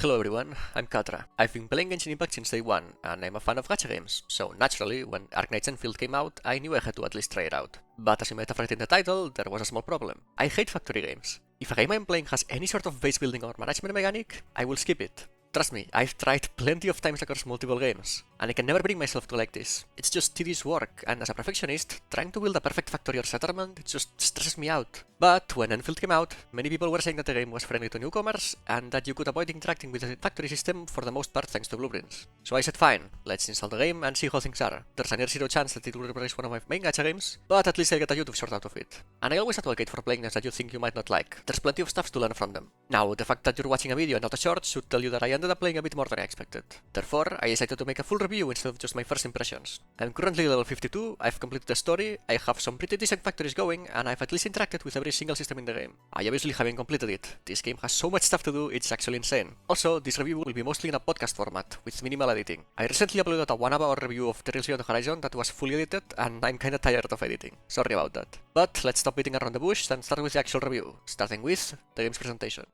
Hello everyone, I'm Katra. I've been playing Genshin Impact since day one, and I'm a fan of gacha games, so naturally, when Arknights Endfield came out, I knew I had to at least try it out. But as you might have read in the title, there was a small problem. I hate factory games. If a game I'm playing has any sort of base building or management mechanic, I will skip it. Trust me, I've tried plenty of times across multiple games, and I can never bring myself to like this. It's just tedious work, and as a perfectionist, trying to build a perfect factory or settlement just stresses me out. But when Endfield came out, many people were saying that the game was friendly to newcomers, and that you could avoid interacting with the factory system for the most part thanks to blueprints. So I said fine, let's install the game and see how things are. There's a near zero chance that it will replace one of my main gacha games, but at least I'll get a YouTube short out of it. And I always advocate for playing games that you think you might not like. There's plenty of stuff to learn from them. Now, the fact that you're watching a video and not a short should tell you that I ended up playing a bit more than I expected. Therefore, I decided to make a full review instead of just my first impressions. I'm currently level 52, I've completed the story, I have some pretty decent factories going, and I've at least interacted with every single system in the game. I obviously haven't completed it. This game has so much stuff to do, it's actually insane. Also, this review will be mostly in a podcast format, with minimal editing. I recently uploaded a 1 hour review of Trails Beyond the Horizon that was fully edited, and I'm kinda tired of editing. Sorry about that. But let's stop beating around the bush and start with the actual review, starting with the game's presentation.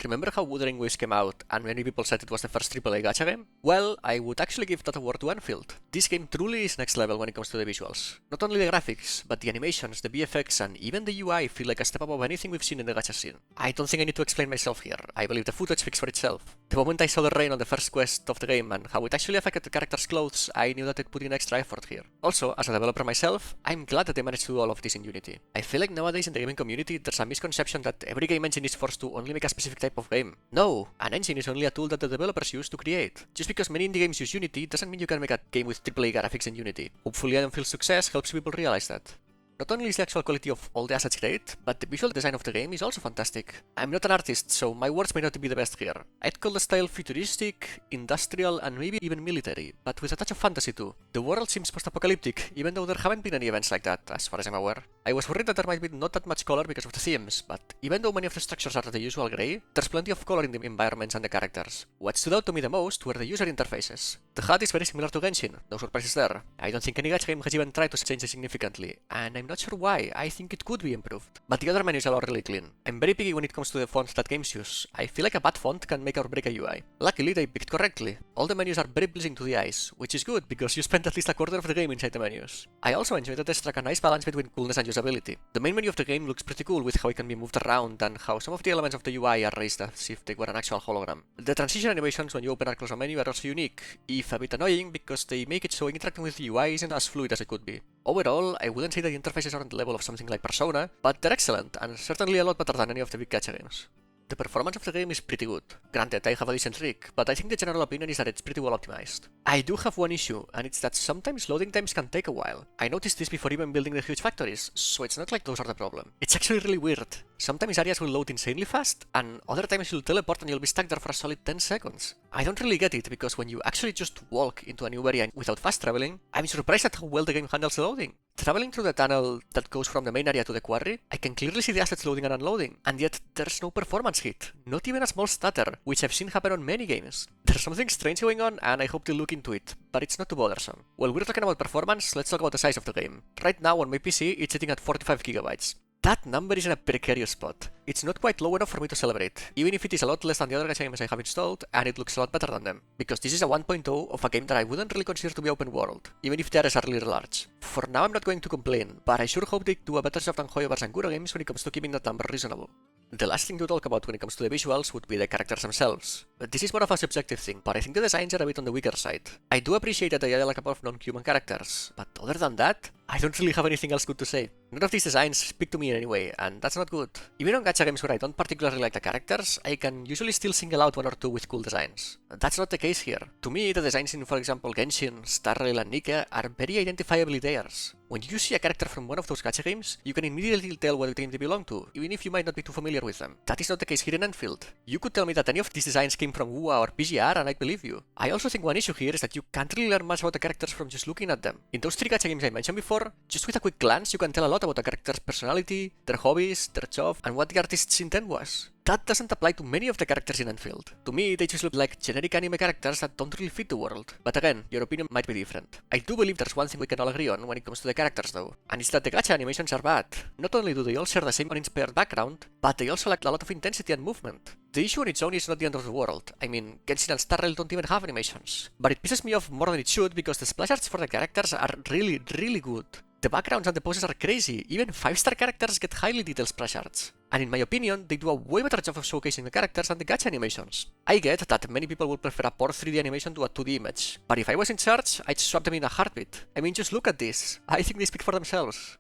Remember how Wuthering Waves came out and many people said it was the first AAA gacha game? Well, I would actually give that award to Endfield. This game truly is next level when it comes to the visuals. Not only the graphics, but the animations, the VFX, and even the UI feel like a step above anything we've seen in the gacha scene. I don't think I need to explain myself here. I believe the footage speaks for itself. The moment I saw the rain on the first quest of the game and how it actually affected the character's clothes, I knew that they'd put in extra effort here. Also, as a developer myself, I'm glad that they managed to do all of this in Unity. I feel like nowadays in the gaming community there's a misconception that every game engine is forced to only make a specific type of game. No, an engine is only a tool that the developers use to create. Just because many indie games use Unity doesn't mean you can make a game with AAA graphics in Unity. Hopefully Endfield's success helps people realize that. Not only is the actual quality of all the assets great, but the visual design of the game is also fantastic. I'm not an artist, so my words may not be the best here. I'd call the style futuristic, industrial, and maybe even military, but with a touch of fantasy too. The world seems post-apocalyptic, even though there haven't been any events like that, as far as I'm aware. I was worried that there might be not that much color because of the themes, but even though many of the structures are the usual grey, there's plenty of color in the environments and the characters. What stood out to me the most were the user interfaces. The HUD is very similar to Genshin, no surprises there. I don't think any gacha game has even tried to change it significantly, and I'm not sure why. I think it could be improved. But the other menus are all really clean. I'm very picky when it comes to the fonts that games use. I feel like a bad font can make or break a UI. Luckily, they picked correctly. All the menus are very pleasing to the eyes, which is good because you spend at least a quarter of the game inside the menus. I also enjoyed that they struck a nice balance between coolness and usability. The main menu of the game looks pretty cool with how it can be moved around and how some of the elements of the UI are raised as if they were an actual hologram. The transition animations when you open or close a menu are also unique, if a bit annoying because they make it so interacting with the UI isn't as fluid as it could be. Overall, I wouldn't say that the interfaces are on the level of something like Persona, but they're excellent and certainly a lot better than any of the big gacha games. The performance of the game is pretty good. Granted, I have a decent rig, but I think the general opinion is that it's pretty well optimized. I do have one issue, and it's that sometimes loading times can take a while. I noticed this before even building the huge factories, so it's not like those are the problem. It's actually really weird. Sometimes areas will load insanely fast, and other times you'll teleport and you'll be stuck there for a solid 10 seconds. I don't really get it, because when you actually just walk into a new area without fast traveling, I'm surprised at how well the game handles the loading. Traveling through the tunnel that goes from the main area to the quarry, I can clearly see the assets loading and unloading, and yet there's no performance hit, not even a small stutter, which I've seen happen on many games. There's something strange going on, and I hope to look into it, but it's not too bothersome. While we're talking about performance, let's talk about the size of the game. Right now on my PC, it's sitting at 45 GB. That number is in a precarious spot. It's not quite low enough for me to celebrate, even if it is a lot less than the other gacha games I have installed, and it looks a lot better than them, because this is a 1.0 of a game that I wouldn't really consider to be open world, even if the areas are really large. For now I'm not going to complain, but I sure hope they do a better job than Hoyover's and Guro games when it comes to keeping that number reasonable. The last thing to talk about when it comes to the visuals would be the characters themselves. But this is more of a subjective thing, but I think the designs are a bit on the weaker side. I do appreciate that they add a couple of non-human characters, but other than that, I don't really have anything else good to say. None of these designs speak to me in any way, and that's not good. Even on gacha games where I don't particularly like the characters, I can usually still single out one or two with cool designs. That's not the case here. To me, the designs in, for example, Genshin, Star Rail, and Nike are very identifiably theirs. When you see a character from one of those gacha games, you can immediately tell what game they belong to, even if you might not be too familiar with them. That is not the case here in Endfield. You could tell me that any of these designs came from WUA or PGR and I'd believe you. I also think one issue here is that you can't really learn much about the characters from just looking at them. In those three gacha games I mentioned before, just with a quick glance you can tell a lot about a character's personality, their hobbies, their job, and what the artist's intent was. That doesn't apply to many of the characters in Endfield. To me, they just look like generic anime characters that don't really fit the world. But again, your opinion might be different. I do believe there's one thing we can all agree on when it comes to the characters though, and it's that the gacha animations are bad. Not only do they all share the same uninspired background, but they also lack a lot of intensity and movement. The issue on its own is not the end of the world. I mean, Genshin and Star Rail don't even have animations. But it pisses me off more than it should because the splash arts for the characters are really good. The backgrounds and the poses are crazy. Even 5-star characters get highly detailed splash arts. And in my opinion, they do a way better job of showcasing the characters than the gacha animations. I get that many people would prefer a poor 3D animation to a 2D image, but if I was in charge, I'd swap them in a heartbeat. I mean, just look at this. I think they speak for themselves.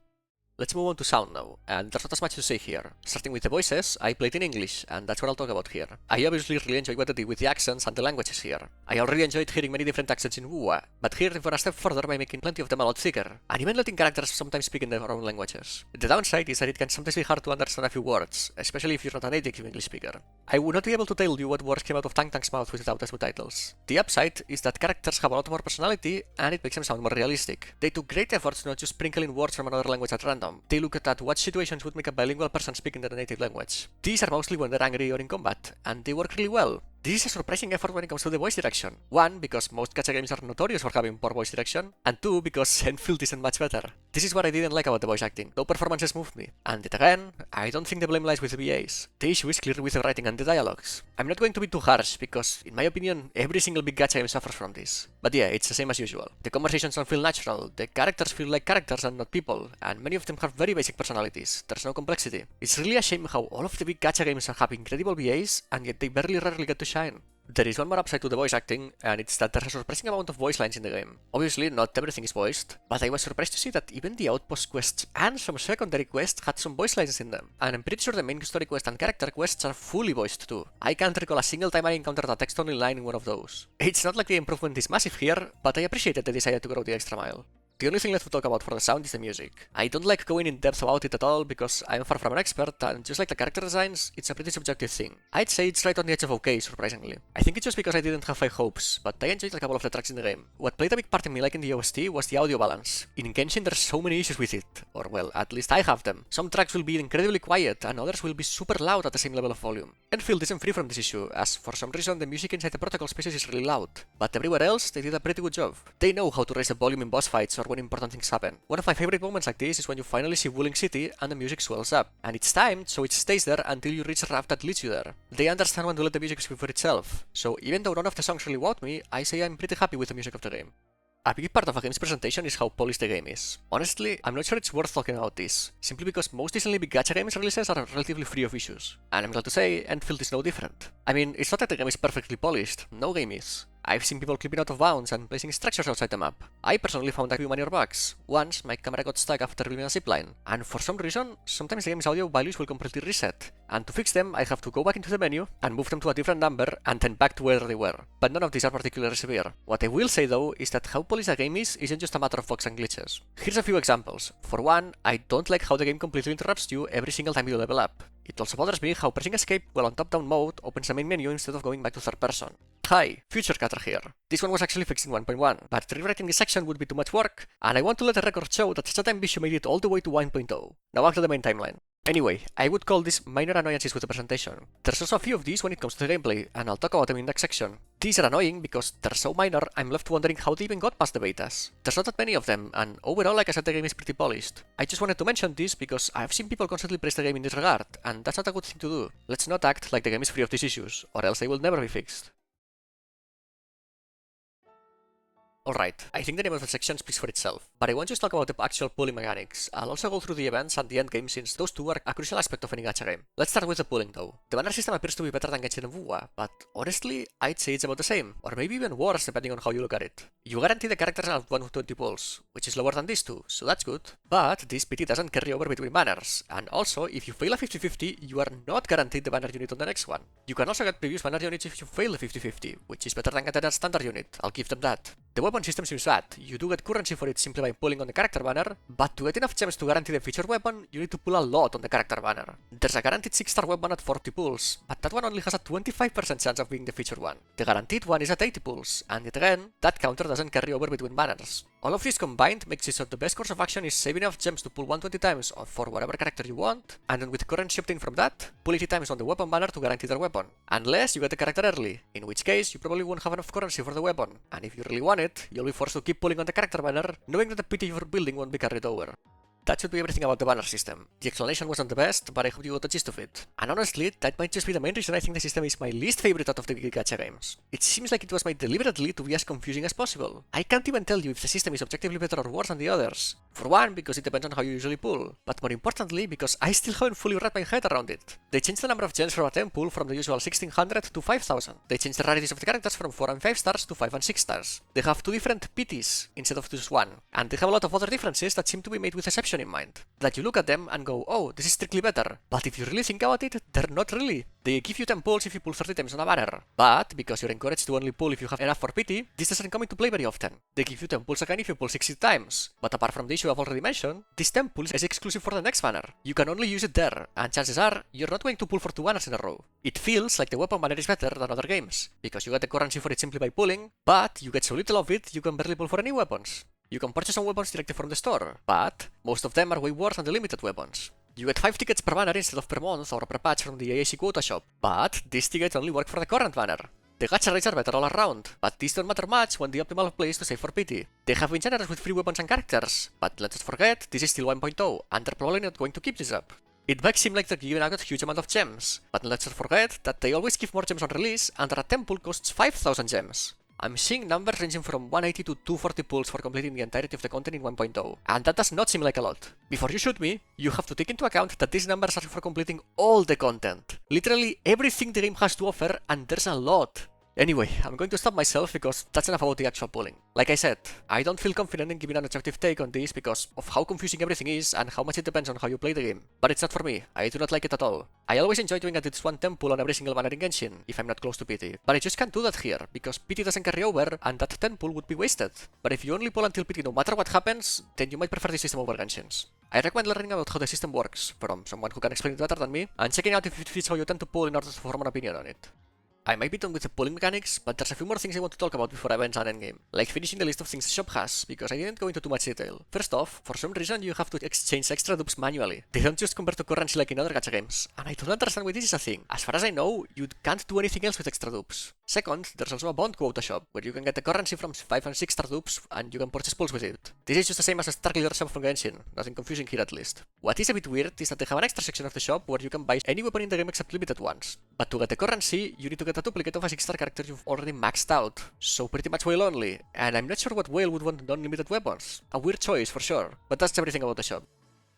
Let's move on to sound now, and there's not as much to say here. Starting with the voices, I played in English, and that's what I'll talk about here. I obviously really enjoy what they did with the accents and the languages here. I already enjoyed hearing many different accents in WoA, but here they went a step further by making plenty of them a lot thicker, and even letting characters sometimes speak in their own languages. The downside is that it can sometimes be hard to understand a few words, especially if you're not a native English speaker. I would not be able to tell you what words came out of Tang Tang's mouth without the subtitles. The upside is that characters have a lot more personality, and it makes them sound more realistic. They took great efforts not just sprinkle in words from another language at random. They look at what situations would make a bilingual person speak in their native language. These are mostly when they're angry or in combat, and they work really well. This is a surprising effort when it comes to the voice direction. 1, because most gacha games are notorious for having poor voice direction, and 2, because Endfield isn't much better. This is what I didn't like about the voice acting. No performances moved me. And yet again, I don't think the blame lies with the VAs. The issue is clearly with the writing and the dialogues. I'm not going to be too harsh, because in my opinion, every single big gacha game suffers from this. But yeah, it's the same as usual. The conversations don't feel natural, the characters feel like characters and not people, and many of them have very basic personalities. There's no complexity. It's really a shame how all of the big gacha games have incredible VAs, and yet they rarely get to shine. There is one more upside to the voice acting, and it's that there's a surprising amount of voice lines in the game. Obviously, not everything is voiced, but I was surprised to see that even the outpost quests and some secondary quests had some voice lines in them. And I'm pretty sure the main story quest and character quests are fully voiced too. I can't recall a single time I encountered a text-only line in one of those. It's not like the improvement is massive here, but I appreciated the desire to go the extra mile. The only thing left to talk about for the sound is the music. I don't like going in depth about it at all because I'm far from an expert, and just like the character designs, it's a pretty subjective thing. I'd say it's right on the edge of okay, surprisingly. I think it's just because I didn't have high hopes, but I enjoyed a couple of the tracks in the game. What played a big part in me liking the OST was the audio balance. In Genshin there's so many issues with it, or well, at least I have them. Some tracks will be incredibly quiet, and others will be super loud at the same level of volume. Endfield isn't free from this issue, as for some reason the music inside the protocol spaces is really loud. But everywhere else, they did a pretty good job. They know how to raise the volume in boss fights or when important things happen. One of my favorite moments like this is when you finally see Wuling City and the music swells up, and it's timed so it stays there until you reach a raft that leads you there. They understand when to let the music speak for itself, so even though none of the songs really wowed me, I say I'm pretty happy with the music of the game. A big part of a game's presentation is how polished the game is. Honestly, I'm not sure it's worth talking about this, simply because most decently big gacha games releases are relatively free of issues, and I'm glad to say Endfield is no different. I mean, it's not that the game is perfectly polished, no game is. I've seen people clipping out of bounds and placing structures outside the map. I personally found a few minor bugs. Once, my camera got stuck after building a zipline, and for some reason, sometimes the game's audio values will completely reset. And to fix them, I have to go back into the menu and move them to a different number and then back to where they were. But none of these are particularly severe. What I will say though is that how polished the game isn't just a matter of bugs and glitches. Here's a few examples. For one, I don't like how the game completely interrupts you every single time you level up. It also bothers me how pressing escape while on top-down mode opens the main menu instead of going back to third person. Hi, Future Cutter here. This one was actually fixed in 1.1, but rewriting this section would be too much work, and I want to let the record show that such a time issue made it all the way to 1.0. Now back to the main timeline. Anyway, I would call this minor annoyances with the presentation. There's also a few of these when it comes to the gameplay, and I'll talk about them in the next section. These are annoying because they're so minor, I'm left wondering how they even got past the betas. There's not that many of them, and overall, like I said, the game is pretty polished. I just wanted to mention this because I've seen people constantly praise the game in this regard, and that's not a good thing to do. Let's not act like the game is free of these issues, or else they will never be fixed. Alright, I think the name of the section speaks for itself, but I want to just talk about the actual pulling mechanics. I'll also go through the events and the endgame since those two are a crucial aspect of any gacha game. Let's start with the pulling though. The banner system appears to be better than Genshin and WoA, but honestly, I'd say it's about the same, or maybe even worse depending on how you look at it. You guarantee the characters have 120 pulls, which is lower than these two, so that's good. But this pity doesn't carry over between banners, and also if you fail a 50-50, you are not guaranteed the banner unit on the next one. You can also get previous banner units if you fail the 50-50, which is better than getting a standard unit, I'll give them that. The weapon system seems bad. You do get currency for it simply by pulling on the character banner, but to get enough gems to guarantee the featured weapon, you need to pull a lot on the character banner. There's a guaranteed 6-star weapon at 40 pulls, but that one only has a 25% chance of being the featured one. The guaranteed one is at 80 pulls, and yet again, that counter doesn't carry over between banners. All of this combined makes it so the best course of action is save enough gems to pull 120 times for whatever character you want, and then with the currency obtained from that, pull 80 times on the weapon banner to guarantee their weapon. Unless you get the character early, in which case you probably won't have enough currency for the weapon, and if you really want it, you'll be forced to keep pulling on the character banner, knowing that the PT you're building won't be carried over. That should be everything about the banner system. The explanation wasn't the best, but I hope you got the gist of it. And honestly, that might just be the main reason I think the system is my least favorite out of the gacha games. It seems like it was made deliberately to be as confusing as possible. I can't even tell you if the system is objectively better or worse than the others. For one, because it depends on how you usually pull, but more importantly, because I still haven't fully wrapped my head around it. They changed the number of gems for a temple from the usual 1600 to 5000. They changed the rarities of the characters from 4 and 5 stars to 5 and 6 stars. They have 2 different PTs instead of just one, and they have a lot of other differences that seem to be made with deception in mind. That you look at them and go, oh, this is strictly better. But if you really think about it, they're not really. They give you 10 pulls if you pull 30 times on a banner. But, because you're encouraged to only pull if you have enough for pity, this doesn't come into play very often. They give you 10 pulls again if you pull 60 times. But apart from the issue I've already mentioned, this 10 pulls is exclusive for the next banner. You can only use it there, and chances are, you're not going to pull for 2 banners in a row. It feels like the weapon banner is better than other games, because you get the currency for it simply by pulling, but you get so little of it, you can barely pull for any weapons. You can purchase some weapons directly from the store, but most of them are way worse than the limited weapons. You get 5 tickets per banner instead of per month or per patch from the AAC quota shop, but these tickets only work for the current banner. The gacha rates are better all around, but these don't matter much when the optimal play is to save for pity. They have been generous with free weapons and characters, but let's not forget, this is still 1.0, and they're probably not going to keep this up. It might seem like they're giving out a huge amount of gems, but let's not forget that they always give more gems on release, and a temple costs 5000 gems. I'm seeing numbers ranging from 180 to 240 pulls for completing the entirety of the content in 1.0, and that does not seem like a lot. Before you shoot me, you have to take into account that these numbers are for completing all the content. Literally everything the game has to offer, and there's a lot. Anyway, I'm going to stop myself because that's enough about the actual pulling. Like I said, I don't feel confident in giving an objective take on this because of how confusing everything is and how much it depends on how you play the game. But it's not for me, I do not like it at all. I always enjoy doing at least one temple on every single banner in Genshin, if I'm not close to pity. But I just can't do that here, because pity doesn't carry over and that temple would be wasted. But if you only pull until pity no matter what happens, then you might prefer the system over Genshin's. I recommend learning about how the system works from someone who can explain it better than me, and checking out if it fits how you tend to pull in order to form an opinion on it. I might be done with the pulling mechanics, but there's a few more things I want to talk about before events and endgame, like finishing the list of things the shop has, because I didn't go into too much detail. First off, for some reason you have to exchange extra dupes manually. They don't just convert to currency like in other gacha games, and I don't understand why this is a thing. As far as I know, you can't do anything else with extra dupes. Second, there's also a bond quota shop, where you can get the currency from 5 and 6 star dupes, and you can purchase pulls with it. This is just the same as a Star Killer shop from Genshin, nothing confusing here at least. What is a bit weird is that they have an extra section of the shop where you can buy any weapon in the game except limited ones. But to get the currency, you need to get a duplicate of a 6-star character you've already maxed out, so pretty much whale only, and I'm not sure what whale would want non-limited weapons. A weird choice for sure, but that's everything about the shop.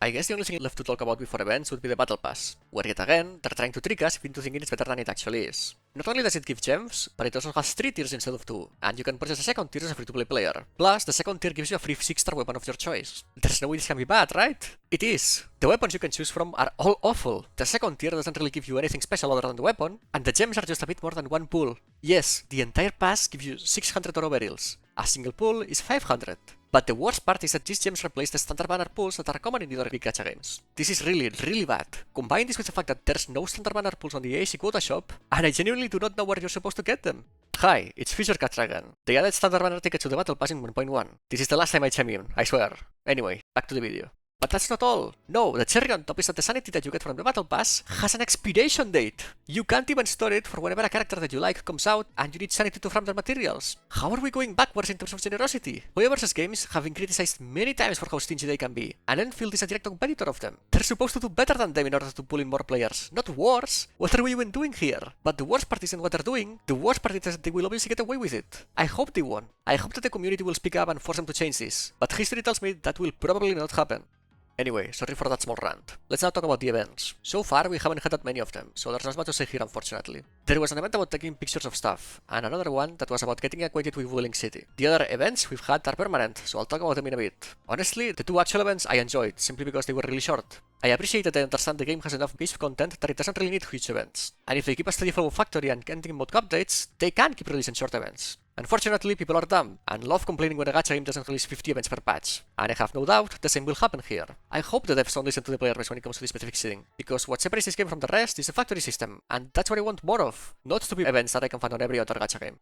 I guess the only thing left to talk about before events would be the Battle Pass, where yet again, they're trying to trick us into thinking it's better than it actually is. Not only does it give gems, but it also has 3 tiers instead of 2, and you can purchase a second tier as a free-to-play player. Plus, the second tier gives you a free 6-star weapon of your choice. There's no way this can be bad, right? It is. The weapons you can choose from are all awful. The second tier doesn't really give you anything special other than the weapon, and the gems are just a bit more than 1 pull. Yes, the entire pass gives you 600 oro berils. A single pull is 500. But the worst part is that these gems replace the standard banner pulls that are common in the other big gacha games. This is really, really bad. Combine this with the fact that there's no standard banner pulls on the AAC quota shop, and I genuinely do not know where you're supposed to get them. Hi, it's Future Cat Dragon. They added standard banner tickets to the Battle Pass in 1.1. This is the last time I chime in, I swear. Anyway, back to the video. But that's not all. No, the cherry on top is that the sanity that you get from the Battle Pass has an expiration date. You can't even store it for whenever a character that you like comes out and you need sanity to farm their materials. How are we going backwards in terms of generosity? Hoyoverse's games have been criticized many times for how stingy they can be, and Endfield is a direct competitor of them. They're supposed to do better than them in order to pull in more players, not worse. What are we even doing here? But the worst part isn't what they're doing, the worst part is that they will obviously get away with it. I hope they won't. I hope that the community will speak up and force them to change this, but history tells me that will probably not happen. Anyway, sorry for that small rant. Let's now talk about the events. So far, we haven't had that many of them, so there's not much to say here unfortunately. There was an event about taking pictures of stuff, and another one that was about getting acquainted with Wheeling City. The other events we've had are permanent, so I'll talk about them in a bit. Honestly, the 2 actual events I enjoyed, simply because they were really short. I appreciate that I understand the game has enough base content that it doesn't really need huge events. And if they keep a steady flow of factory and ending mode updates, they can keep releasing short events. Unfortunately, people are dumb, and love complaining when a gacha game doesn't release 50 events per patch. And I have no doubt the same will happen here. I hope the devs don't listen to the player base when it comes to this specific thing, because what separates this game from the rest is the factory system, and that's what I want more of, not stupid events that I can find on every other gacha game.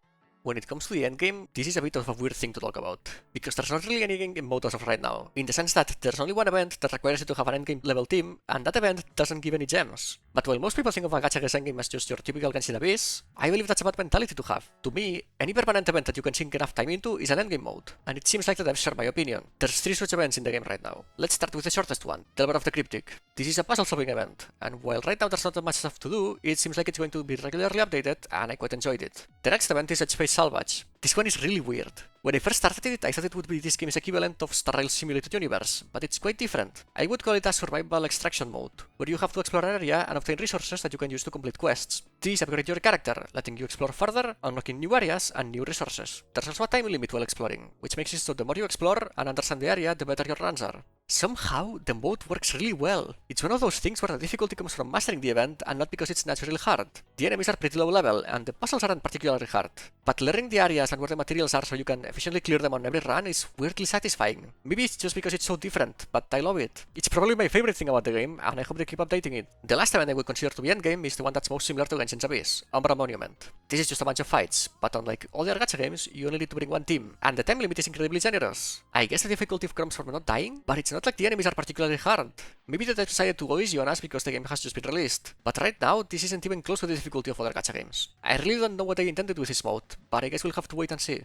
when it comes to the endgame, this is a bit of a weird thing to talk about, because there's not really any endgame mode as of right now, in the sense that there's only one event that requires you to have an endgame level team, and that event doesn't give any gems. But while most people think of a Gacha endgame as just your typical Genshin Abyss, I believe that's a bad mentality to have. To me, any permanent event that you can sink enough time into is an endgame mode, and it seems like the devs share my opinion. There's 3 such events in the game right now. Let's start with the shortest one, Delver of the Cryptic. This is a puzzle-solving event, and while right now there's not that much stuff to do, it seems like it's going to be regularly updated, and I quite enjoyed it. The next event is Edge Space Salvage. This one is really weird. When I first started it, I thought it would be this game's equivalent of Star Rail's simulated universe, but it's quite different. I would call it a survival extraction mode, where you have to explore an area and obtain resources that you can use to complete quests. These upgrade your character, letting you explore further, unlocking new areas and new resources. There's also a time limit while exploring, which makes it so the more you explore and understand the area, the better your runs are. Somehow, the mode works really well. It's one of those things where the difficulty comes from mastering the event and not because it's naturally hard. The enemies are pretty low level, and the puzzles aren't particularly hard. But learning the areas and where the materials are so you can efficiently clear them on every run is weirdly satisfying. Maybe it's just because it's so different, but I love it. It's probably my favorite thing about the game, and I hope they keep updating it. The last event I would consider to be endgame is the one that's most similar to Genshin's Abyss, Umbra Monument. This is just a bunch of fights, but unlike all the other gacha games, you only need to bring one team, and the time limit is incredibly generous. I guess the difficulty comes from not dying, but it's not like the enemies are particularly hard. Maybe they decided to go easy on us because the game has just been released, but right now this isn't even close to the difficulty of other gacha games. I really don't know what they intended with this mode, but I guess we'll have to wait and see.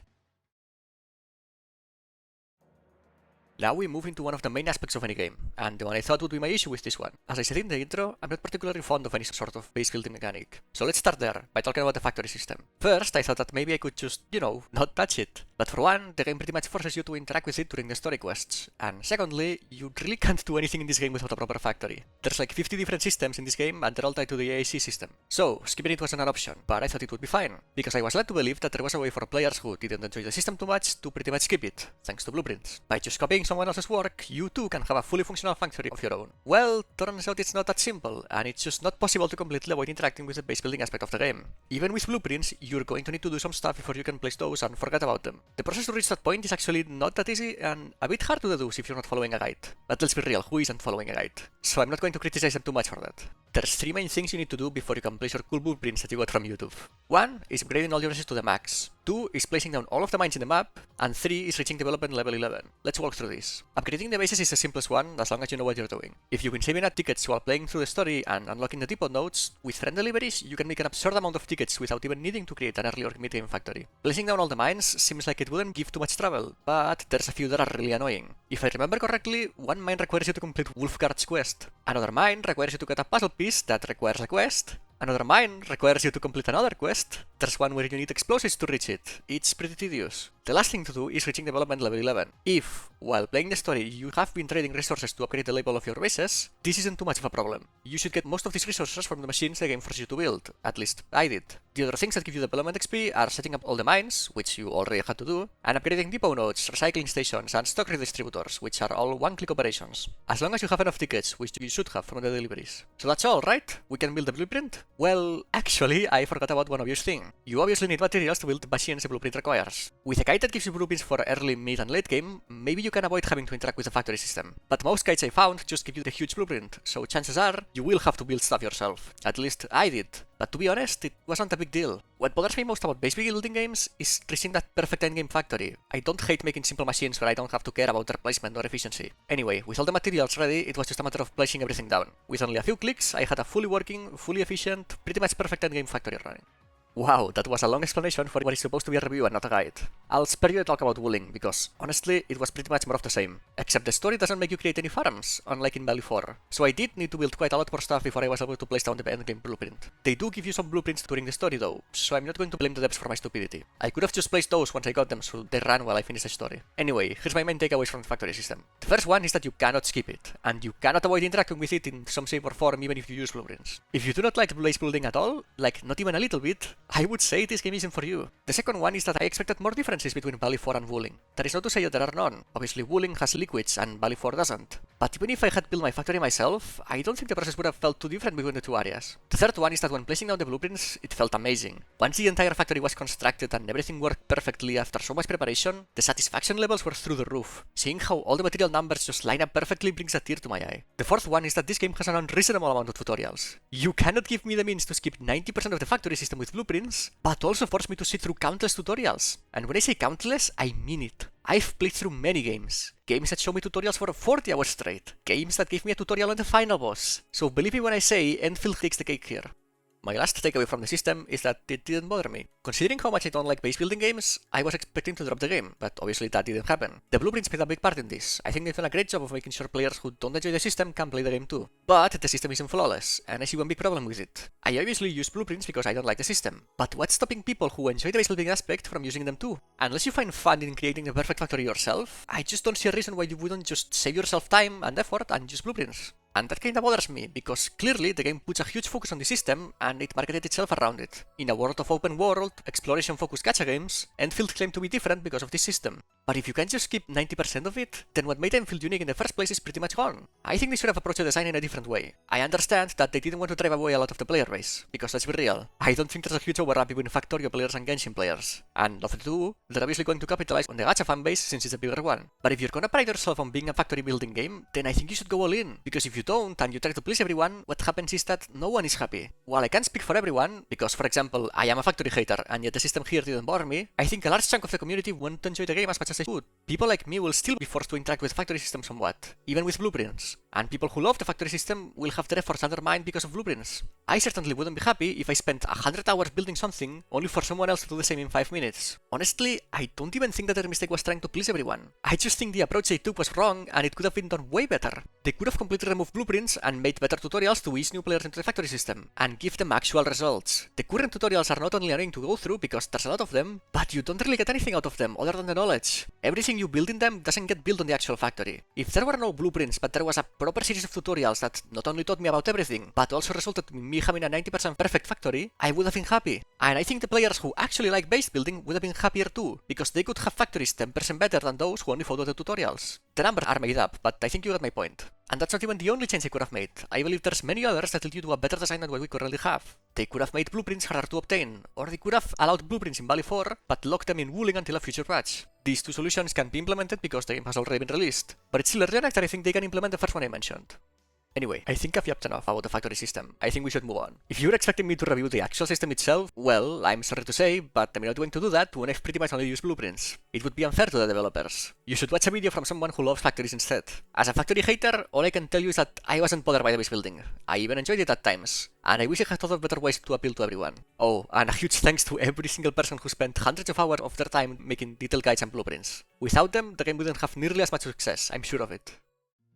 Now we move into one of the main aspects of any game, and the one I thought would be my issue with this one. As I said in the intro, I'm not particularly fond of any sort of base building mechanic. So let's start there, by talking about the factory system. First, I thought that maybe I could just, not touch it. But for one, the game pretty much forces you to interact with it during the story quests. And secondly, you really can't do anything in this game without a proper factory. There's like 50 different systems in this game, and they're all tied to the AAC system. So, skipping it wasn't an option, but I thought it would be fine, because I was led to believe that there was a way for players who didn't enjoy the system too much to pretty much skip it, thanks to blueprints. By just copying someone else's work, you too can have a fully functional factory of your own. Well, turns out it's not that simple, and it's just not possible to completely avoid interacting with the base building aspect of the game. Even with blueprints, you're going to need to do some stuff before you can place those and forget about them. The process to reach that point is actually not that easy and a bit hard to deduce if you're not following a guide. But let's be real, who isn't following a guide? So I'm not going to criticize them too much for that. There's 3 main things you need to do before you can place your cool blueprints that you got from YouTube. 1 is upgrading all your resources to the max. 2 is placing down all of the mines in the map, and 3 is reaching development level 11. Let's walk through this. Upgrading the bases is the simplest one, as long as you know what you're doing. If you've been saving up tickets while playing through the story and unlocking the depot nodes, with friend deliveries, you can make an absurd amount of tickets without even needing to create an early or mid-game factory. Placing down all the mines seems like it wouldn't give too much trouble, but there's a few that are really annoying. If I remember correctly, one mine requires you to complete Wolfguard's quest. Another mine requires you to get a puzzle piece that requires a quest. Another mine requires you to complete another quest. There's one where you need explosives to reach it. It's pretty tedious. The last thing to do is reaching development level 11. If, while playing the story, you have been trading resources to upgrade the level of your bases, this isn't too much of a problem. You should get most of these resources from the machines the game forces you to build. At least, I did. The other things that give you development XP are setting up all the mines, which you already had to do, and upgrading depot nodes, recycling stations, and stock redistributors, which are all one-click operations. As long as you have enough tickets, which you should have from the deliveries. So that's all, right? We can build the blueprint? Well, actually, I forgot about one obvious thing. You obviously need materials to build the machines the blueprint requires. With a guide that gives you blueprints for early, mid, and late game, maybe you can avoid having to interact with the factory system. But most guides I found just give you the huge blueprint, so chances are, you will have to build stuff yourself. At least, I did. But to be honest, it wasn't a big deal. What bothers me most about base building games is reaching that perfect endgame factory. I don't hate making simple machines where I don't have to care about their placement or efficiency. Anyway, with all the materials ready, it was just a matter of placing everything down. With only a few clicks, I had a fully working, fully efficient, pretty much perfect endgame factory running. Wow, that was a long explanation for what is supposed to be a review and not a guide. I'll spare you the talk about wooling, because, honestly, it was pretty much more of the same. Except the story doesn't make you create any farms, unlike in Valley 4. So I did need to build quite a lot more stuff before I was able to place down the endgame blueprint. They do give you some blueprints during the story though, so I'm not going to blame the devs for my stupidity. I could have just placed those once I got them so they ran while I finished the story. Anyway, here's my main takeaways from the factory system. The first one is that you cannot skip it, and you cannot avoid interacting with it in some shape or form even if you use blueprints. If you do not like base building at all, like not even a little bit, I would say this game isn't for you. The second one is that I expected more differences between Valley 4 and Wooling. That is not to say that there are none. Obviously Wooling has liquids and Valley 4 doesn't. But even if I had built my factory myself, I don't think the process would have felt too different between the two areas. The third one is that when placing down the blueprints, it felt amazing. Once the entire factory was constructed and everything worked perfectly after so much preparation, the satisfaction levels were through the roof. Seeing how all the material numbers just line up perfectly brings a tear to my eye. The fourth one is that this game has an unreasonable amount of tutorials. You cannot give me the means to skip 90% of the factory system with blueprints blueprints, but also forced me to sit through countless tutorials. And when I say countless, I mean it. I've played through many games. Games that show me tutorials for 40 hours straight. Games that gave me a tutorial on the final boss. So believe me when I say Endfield takes the cake here. My last takeaway from the system is that it didn't bother me. Considering how much I don't like base building games, I was expecting to drop the game, but obviously that didn't happen. The blueprints played a big part in this. I think they've done a great job of making sure players who don't enjoy the system can play the game too. But the system isn't flawless, and I see one big problem with it. I obviously use blueprints because I don't like the system, but what's stopping people who enjoy the base building aspect from using them too? Unless you find fun in creating the perfect factory yourself, I just don't see a reason why you wouldn't just save yourself time and effort and use blueprints. And that kinda bothers me, because clearly the game puts a huge focus on the system, and it marketed itself around it. In a world of open world, exploration-focused gacha games, Endfield claimed to be different because of this system. But if you can just skip 90% of it, then what made Endfield unique in the first place is pretty much gone. I think they should have approached the design in a different way. I understand that they didn't want to drive away a lot of the player base, because let's be real, I don't think there's a huge overlap between Factorio players and Genshin players. And of the two, they're obviously going to capitalize on the gacha fanbase since it's a bigger one. But if you're gonna pride yourself on being a factory building game, then I think you should go all in, because if you don't and you try to please everyone, what happens is that no one is happy. While I can't speak for everyone, because for example, I am a factory hater and yet the system here didn't bother me, I think a large chunk of the community won't enjoy the game as much as they should. People like me will still be forced to interact with factory systems somewhat, even with blueprints. And people who love the factory system will have their efforts undermined because of blueprints. I certainly wouldn't be happy if I spent 100 hours building something only for someone else to do the same in 5 minutes. Honestly, I don't even think that their mistake was trying to please everyone. I just think the approach they took was wrong and it could have been done way better. They could have completely removed blueprints and made better tutorials to ease new players into the factory system, and give them actual results. The current tutorials are not only annoying to go through because there's a lot of them, but you don't really get anything out of them other than the knowledge. Everything you build in them doesn't get built on the actual factory. If there were no blueprints, but there was a proper series of tutorials that not only taught me about everything, but also resulted in me having a 90% perfect factory, I would have been happy. And I think the players who actually like base building would have been happier too, because they could have factories 10% better than those who only followed the tutorials. The numbers are made up, but I think you got my point. And that's not even the only change they could have made. I believe there's many others that lead you to a better design than what we currently have. They could have made blueprints harder to obtain, or they could have allowed blueprints in Valley 4, but locked them in Wuling until a future patch. These two solutions can be implemented because the game has already been released, but it's still early enough that I think they can implement the first one I mentioned. Anyway, I think I've yapped enough about the factory system. I think we should move on. If you're expecting me to review the actual system itself, well, I'm sorry to say, but I'm not going to do that when I've pretty much only used blueprints. It would be unfair to the developers. You should watch a video from someone who loves factories instead. As a factory hater, all I can tell you is that I wasn't bothered by the base building. I even enjoyed it at times. And I wish I had thought of better ways to appeal to everyone. Oh, and a huge thanks to every single person who spent hundreds of hours of their time making detailed guides and blueprints. Without them, the game wouldn't have nearly as much success, I'm sure of it.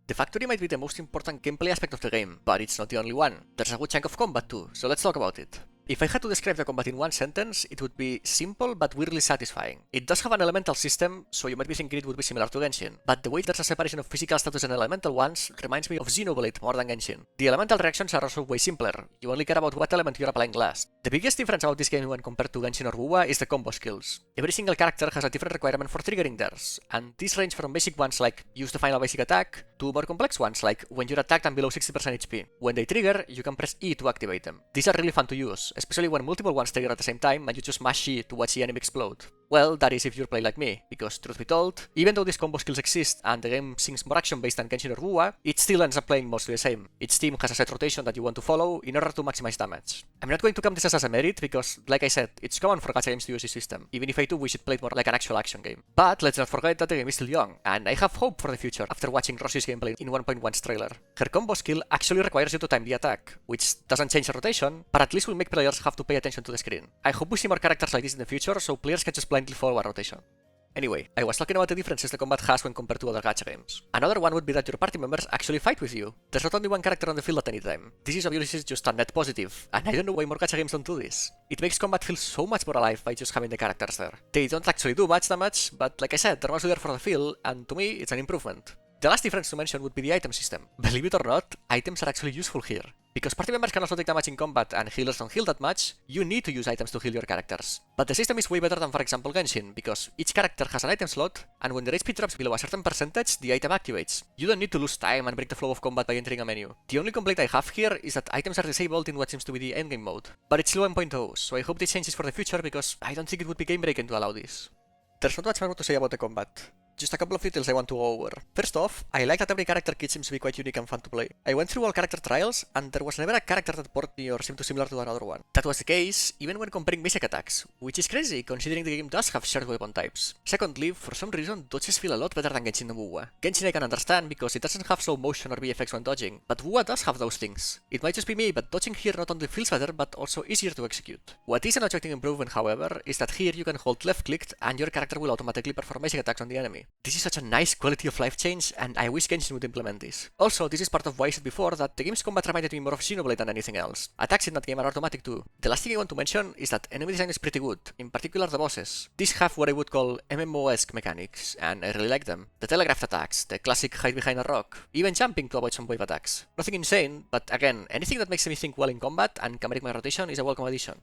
The factory might be the most important gameplay aspect of the game, but it's not the only one. There's a good chunk of combat too, so let's talk about it. If I had to describe the combat in one sentence, it would be simple but weirdly satisfying. It does have an elemental system, so you might be thinking it would be similar to Genshin, but the way there's a separation of physical status and elemental ones reminds me of Xenoblade more than Genshin. The elemental reactions are also way simpler. You only care about what element you're applying last. The biggest difference about this game when compared to Genshin or WoA is the combo skills. Every single character has a different requirement for triggering theirs, and these range from basic ones like use the final basic attack, to more complex ones like when you're attacked and below 60% HP. When they trigger, you can press E to activate them. These are really fun to use, especially when multiple ones trigger at the same time and you just mash E to watch the enemy explode. Well, that is if you play like me, because truth be told, even though these combo skills exist and the game seems more action based than Genshin or WoA, it still ends up playing mostly the same. Each team has a set rotation that you want to follow in order to maximize damage. I'm not going to count this as a merit because, like I said, it's common for gacha games to use this system, even if I do wish it played more like an actual action game. But let's not forget that the game is still young, and I have hope for the future after watching Rosie's gameplay in 1.1's trailer. Her combo skill actually requires you to time the attack, which doesn't change the rotation, but at least will make players have to pay attention to the screen. I hope we see more characters like this in the future so players can just blindly follow a rotation. Anyway, I was talking about the differences the combat has when compared to other gacha games. Another one would be that your party members actually fight with you. There's not only one character on the field at any time. This is obviously just a net positive, and I don't know why more gacha games don't do this. It makes combat feel so much more alive by just having the characters there. They don't actually do much damage, but like I said, they're mostly there for the feel, and to me, it's an improvement. The last difference to mention would be the item system. Believe it or not, items are actually useful here. Because party members can also take damage in combat and healers don't heal that much, you need to use items to heal your characters. But the system is way better than for example Genshin, because each character has an item slot, and when the HP drops below a certain percentage, the item activates. You don't need to lose time and break the flow of combat by entering a menu. The only complaint I have here is that items are disabled in what seems to be the endgame mode. But it's still 1.0, so I hope this changes for the future because I don't think it would be game breaking to allow this. There's not much more to say about the combat. just a couple of details I want to go over. First off, I like that every character kit seems to be quite unique and fun to play. I went through all character trials, and there was never a character that bored me or seemed too similar to another one. That was the case even when comparing basic attacks, which is crazy considering the game does have shared weapon types. Secondly, for some reason, dodges feel a lot better than Genshin and Wuwa. Genshin I can understand because it doesn't have slow motion or VFX when dodging, but Wuwa does have those things. It might just be me, but dodging here not only feels better, but also easier to execute. What is an objective improvement, however, is that here you can hold left-clicked and your character will automatically perform basic attacks on the enemy. This is such a nice quality of life change, and I wish Genshin would implement this. Also, this is part of why I said before that the game's combat reminded me more of Xenoblade than anything else. Attacks in that game are automatic too. The last thing I want to mention is that enemy design is pretty good, in particular the bosses. These have what I would call MMO-esque mechanics, and I really like them. The telegraphed attacks, the classic hide behind a rock, even jumping to avoid some wave attacks. Nothing insane, but again, anything that makes me think well in combat and can make my rotation is a welcome addition.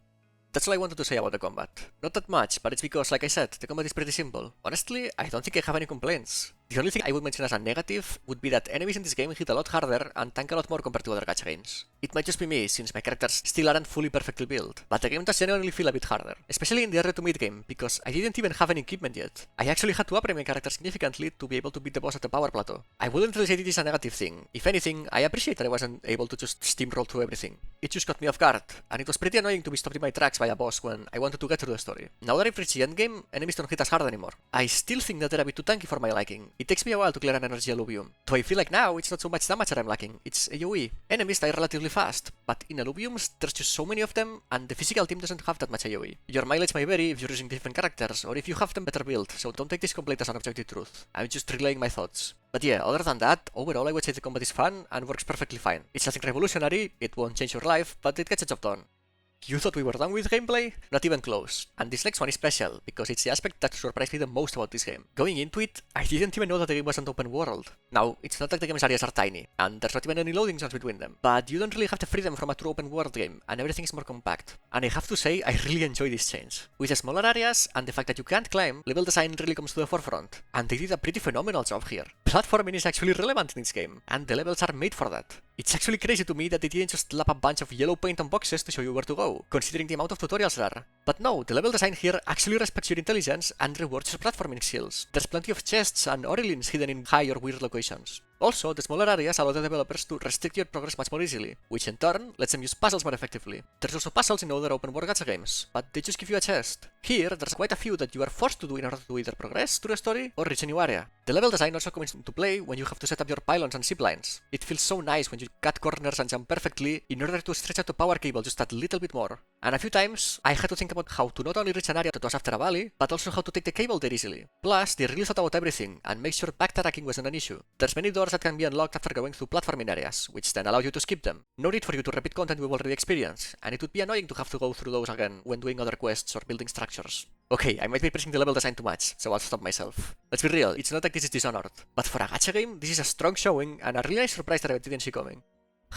That's all I wanted to say about the combat. Not that much, but it's because, like I said, the combat is pretty simple. Honestly, I don't think I have any complaints. The only thing I would mention as a negative would be that enemies in this game hit a lot harder and tank a lot more compared to other gacha games. It might just be me, since my characters still aren't fully perfectly built, but the game does genuinely feel a bit harder, especially in the early to mid game, because I didn't even have any equipment yet. I actually had to upgrade my character significantly to be able to beat the boss at the power plateau. I wouldn't really say it is a negative thing. If anything, I appreciate that I wasn't able to just steamroll through everything. It just caught me off guard, and it was pretty annoying to be stopped in my tracks by a boss when I wanted to get through the story. Now that I've reached the endgame, enemies don't hit as hard anymore. I still think that they're a bit too tanky for my liking. It takes me a while to clear an energy alluvium. Though I feel like now it's not so much damage that I'm lacking, it's AoE. Enemies die relatively fast, but in alluviums there's just so many of them, and the physical team doesn't have that much AoE. Your mileage may vary if you're using different characters, or if you have them better built, so don't take this complaint as an objective truth. I'm just relaying my thoughts. But yeah, other than that, overall I would say the combat is fun and works perfectly fine. It's nothing revolutionary, it won't change your life, but it gets the job done. You thought we were done with gameplay? Not even close. And this next one is special, because it's the aspect that surprised me the most about this game. Going into it, I didn't even know that the game was an open world. Now, it's not like the game's areas are tiny, and there's not even any loading zones between them, but you don't really have the freedom from a true open world game, and everything is more compact. And I have to say, I really enjoy this change. With the smaller areas, and the fact that you can't climb, level design really comes to the forefront, and they did a pretty phenomenal job here. Platforming is actually relevant in this game, and the levels are made for that. It's actually crazy to me that they didn't just slap a bunch of yellow paint on boxes to show you where to go, considering the amount of tutorials there are. But no, the level design here actually respects your intelligence and rewards your platforming skills. There's plenty of chests and orelins hidden in high or weird locations. Also, the smaller areas allow the developers to restrict your progress much more easily, which in turn lets them use puzzles more effectively. There's also puzzles in other open world gacha games, but they just give you a chest. Here, there's quite a few that you are forced to do in order to either progress through the story or reach a new area. The level design also comes into play when you have to set up your pylons and ziplines. It feels so nice when you cut corners and jump perfectly in order to stretch out the power cable just that little bit more. And a few times, I had to think about how to not only reach an area that was after a valley, but also how to take the cable there easily. Plus, they really thought about everything and make sure backtracking wasn't an issue. There's many doors that can be unlocked after going through platforming areas, which then allow you to skip them. No need for you to repeat content we've already experienced, and it would be annoying to have to go through those again when doing other quests or building structures. Okay, I might be pressing the level design too much, so I'll stop myself. Let's be real, it's not like this is Dishonored, but for a gacha game, this is a strong showing and a really nice surprise that I didn't see coming.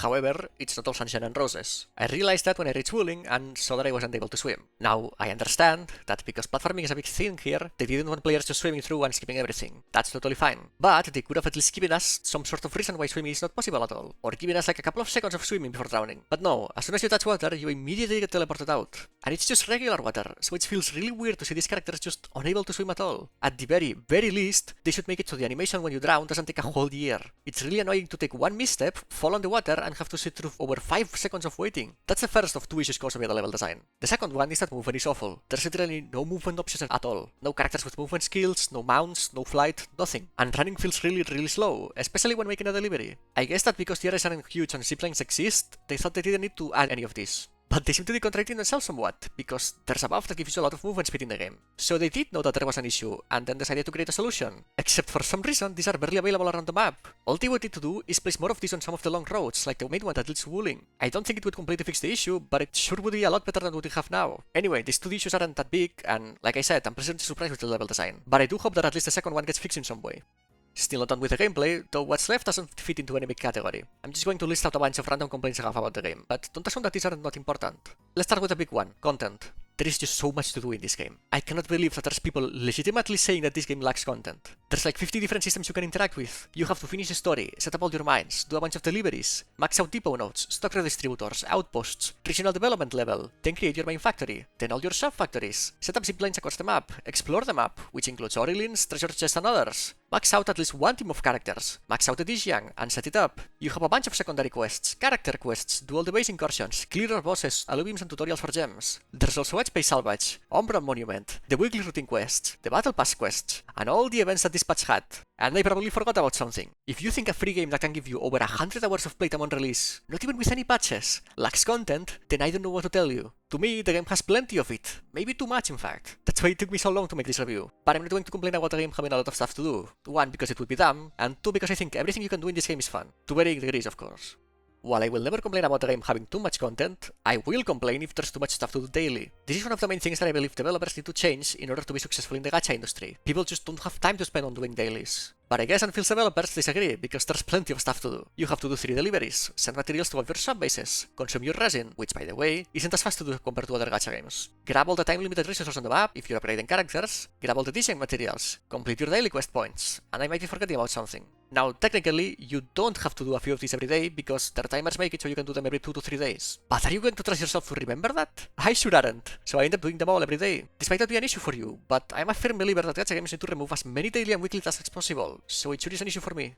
However, it's not all sunshine and roses. I realized that when I reached Wuling and saw that I wasn't able to swim. Now, I understand that because platforming is a big thing here, they didn't want players just swimming through and skipping everything. That's totally fine. But they could have at least given us some sort of reason why swimming is not possible at all, or given us like a couple of seconds of swimming before drowning. But no, as soon as you touch water, you immediately get teleported out. And it's just regular water, so it feels really weird to see these characters just unable to swim at all. At the very least, they should make it so the animation when you drown doesn't take a whole year. It's really annoying to take one misstep, fall on the water, and have to sit through over 5 seconds of waiting. That's the first of 2 issues caused by the level design. The second one is that movement is awful. There's literally no movement options at all. No characters with movement skills, no mounts, no flight, nothing. And running feels really slow, especially when making a delivery. I guess that because the areas aren't huge and ziplines exist, they thought they didn't need to add any of this. But they seem to be contradicting themselves somewhat, because there's a buff that gives you a lot of movement speed in the game. So they did know that there was an issue, and then decided to create a solution. Except for some reason, these are barely available around the map. All they wanted to do is place more of these on some of the long roads, like the main one that leads to Wuling. I don't think it would completely fix the issue, but it sure would be a lot better than what we have now. Anyway, these 2 issues aren't that big, and like I said, I'm pleasantly surprised with the level design. But I do hope that at least the second one gets fixed in some way. Still not done with the gameplay, though what's left doesn't fit into any big category. I'm just going to list out a bunch of random complaints I have about the game, but don't assume that these are not important. Let's start with the big one, content. There is just so much to do in this game. I cannot believe that there's people legitimately saying that this game lacks content. There's like 50 different systems you can interact with. You have to finish a story, set up all your mines, do a bunch of deliveries, max out depot nodes, stock redistributors, outposts, regional development level, then create your main factory, then all your sub-factories, set up ziplines across the map, explore the map, which includes Orillins, treasure chests and others, max out at least one team of characters, max out the Dishang, and set it up. You have a bunch of secondary quests, character quests, do all the base incursions, clear our bosses, alluviums and tutorials for gems. There's also Space Salvage, Umbral Monument, the weekly routine quests, the Battle Pass quests, and all the events that this patch had. And I probably forgot about something. If you think a free game that can give you over 100 hours of playtime on release, not even with any patches, lacks content, then I don't know what to tell you. To me, the game has plenty of it. Maybe too much, in fact. That's why it took me so long to make this review. But I'm not going to complain about the game having a lot of stuff to do. 1, because it would be dumb, and 2, because I think everything you can do in this game is fun. To varying degrees, of course. While I will never complain about the game having too much content, I will complain if there's too much stuff to do daily. This is one of the main things that I believe developers need to change in order to be successful in the gacha industry. People just don't have time to spend on doing dailies. But I guess Endfield's developers disagree, because there's plenty of stuff to do. You have to do 3 deliveries, send materials to all your sub-bases, consume your resin, which by the way, isn't as fast to do compared to other gacha games. Grab all the time-limited resources on the map if you're upgrading characters, grab all the Dishang materials, complete your daily quest points, and I might be forgetting about something. Now, technically, you don't have to do a few of these every day, because their timers make it so you can do them every 2 to 3 days. But are you going to trust yourself to remember that? I sure aren't, so I end up doing them all every day. This might not be an issue for you, but I'm a firm believer that gacha games need to remove as many daily and weekly tasks as possible, so it sure is an issue for me.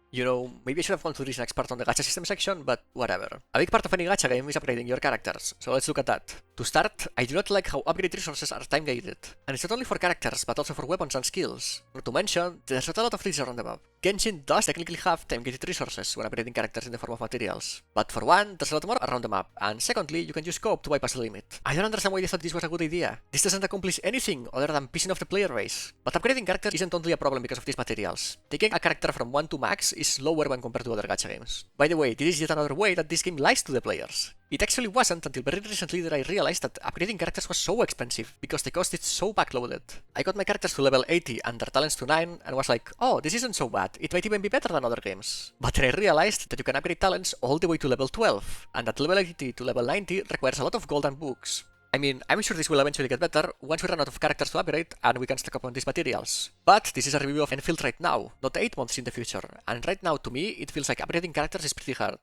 You know, maybe I should have gone to this next part on the gacha system section, but whatever. A big part of any gacha game is upgrading your characters, so let's look at that. To start, I do not like how upgrade resources are time-gated. And it's not only for characters, but also for weapons and skills. Not to mention, there's not a lot of things around the map. Genshin does technically have time-gated resources when upgrading characters in the form of materials. But for one, there's a lot more around the map, and secondly, you can use co-op to bypass the limit. I don't understand why they thought this was a good idea. This doesn't accomplish anything other than pissing off the player base. But upgrading characters isn't only a problem because of these materials. Taking a character from 1 to max is slower when compared to other gacha games. By the way, this is yet another way that this game lies to the players. It actually wasn't until very recently that I realized that upgrading characters was so expensive, because the cost is so backloaded. I got my characters to level 80 and their talents to 9, and was like, oh, this isn't so bad, it might even be better than other games. But then I realized that you can upgrade talents all the way to level 12, and that level 80 to level 90 requires a lot of gold and books. I mean, I'm sure this will eventually get better once we run out of characters to upgrade and we can stack up on these materials. But this is a review of Endfield right now, not 8 months in the future, and right now to me it feels like upgrading characters is pretty hard.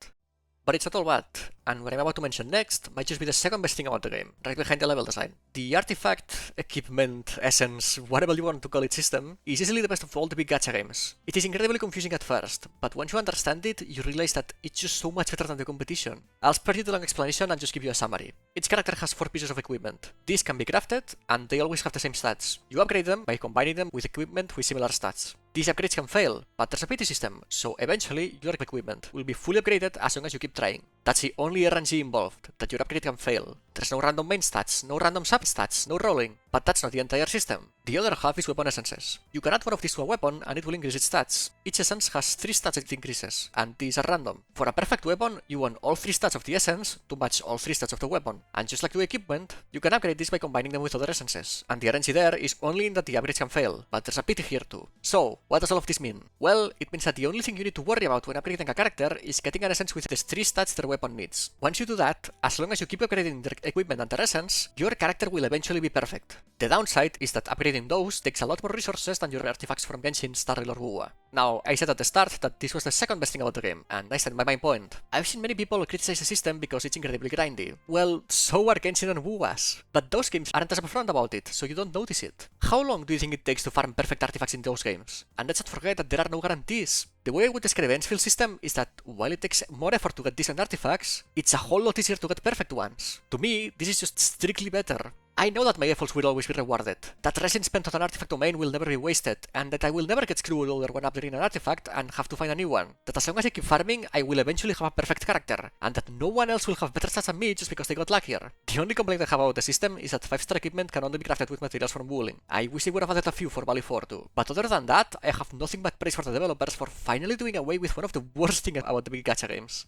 But it's not all bad, and what I'm about to mention next might just be the second best thing about the game, right behind the level design. The artifact, equipment, essence, whatever you want to call it system, is easily the best of all the big gacha games. It is incredibly confusing at first, but once you understand it, you realize that it's just so much better than the competition. I'll spare you the long explanation and just give you a summary. Each character has 4 pieces of equipment. These can be crafted, and they always have the same stats. You upgrade them by combining them with equipment with similar stats. These upgrades can fail, but there's a pity system, so eventually your equipment will be fully upgraded as long as you keep trying. That's the only RNG involved, that your upgrade can fail. There's no random main stats, no random sub-stats, no rolling, but that's not the entire system. The other half is weapon essences. You can add one of these to a weapon and it will increase its stats. Each essence has 3 stats it increases, and these are random. For a perfect weapon, you want all 3 stats of the essence to match all 3 stats of the weapon. And just like the equipment, you can upgrade this by combining them with other essences. And the RNG there is only in that the upgrades can fail, but there's a pity here too. So, what does all of this mean? Well, it means that the only thing you need to worry about when upgrading a character is getting an essence with the 3 stats their weapon needs. Once you do that, as long as you keep upgrading their equipment and their essence, your character will eventually be perfect. The downside is that upgrading those takes a lot more resources than your artifacts from Genshin, Starrail or Wuwa. Now, I said at the start that this was the second best thing about the game, and I stand by my point. I've seen many people criticize the system because it's incredibly grindy. Well, so are Genshin and Wuwas. But those games aren't as upfront about it, so you don't notice it. How long do you think it takes to farm perfect artifacts in those games? And let's not forget that there are no guarantees. The way I would describe Endfield's system is that while it takes more effort to get decent artifacts, it's a whole lot easier to get perfect ones. To me, this is just strictly better. I know that my efforts will always be rewarded, that resin spent on an artifact domain will never be wasted, and that I will never get screwed over when upgrading an artifact and have to find a new one. That as long as I keep farming, I will eventually have a perfect character, and that no one else will have better stats than me just because they got luckier. The only complaint I have about the system is that 5-star equipment can only be crafted with materials from wooling. I wish they would have added a few for Valley 4 too. But other than that, I have nothing but praise for the developers for finally doing away with one of the worst things about the big gacha games.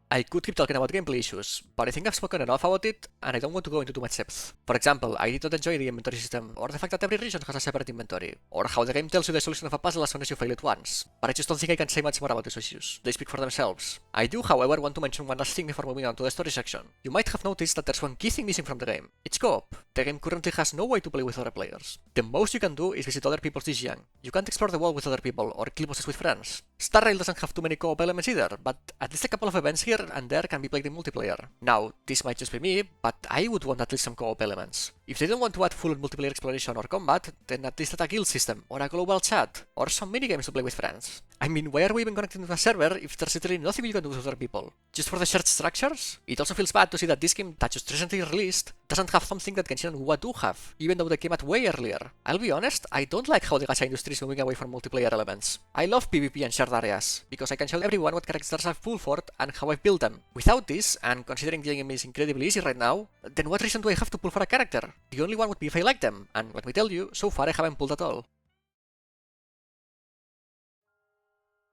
I could keep talking about gameplay issues, but I think I've spoken enough about it, and I don't want to go into too much depth. For example, I did not enjoy the inventory system, or the fact that every region has a separate inventory, or how the game tells you the solution of a puzzle as soon as you fail it once. But I just don't think I can say much more about these issues. They speak for themselves. I do, however, want to mention one last thing before moving on to the story section. You might have noticed that there's one key thing missing from the game. It's co-op. The game currently has no way to play with other players. The most you can do is visit other people's DGN. You can't explore the world with other people, or kill bosses with friends. Star Rail doesn't have too many co-op elements either, but at least a couple of events here and there can be played in multiplayer. Now, this might just be me, but I would want at least some co-op elements. If they don't want to add full multiplayer exploration or combat, then at least add a guild system, or a global chat, or some minigames to play with friends. I mean, why are we even connecting to a server if there's literally nothing you can do with other people? Just for the shared structures? It also feels bad to see that this game that just recently released doesn't have something that Genshin and WoW do have, even though they came out way earlier. I'll be honest, I don't like how the gacha industry is moving away from multiplayer elements. I love PvP and shared areas, because I can show everyone what characters I've pulled for and how I've built them. Without this, and considering the game is incredibly easy right now, then what reason do I have to pull for a character? The only one would be if I like them, and let me tell you, so far I haven't pulled at all.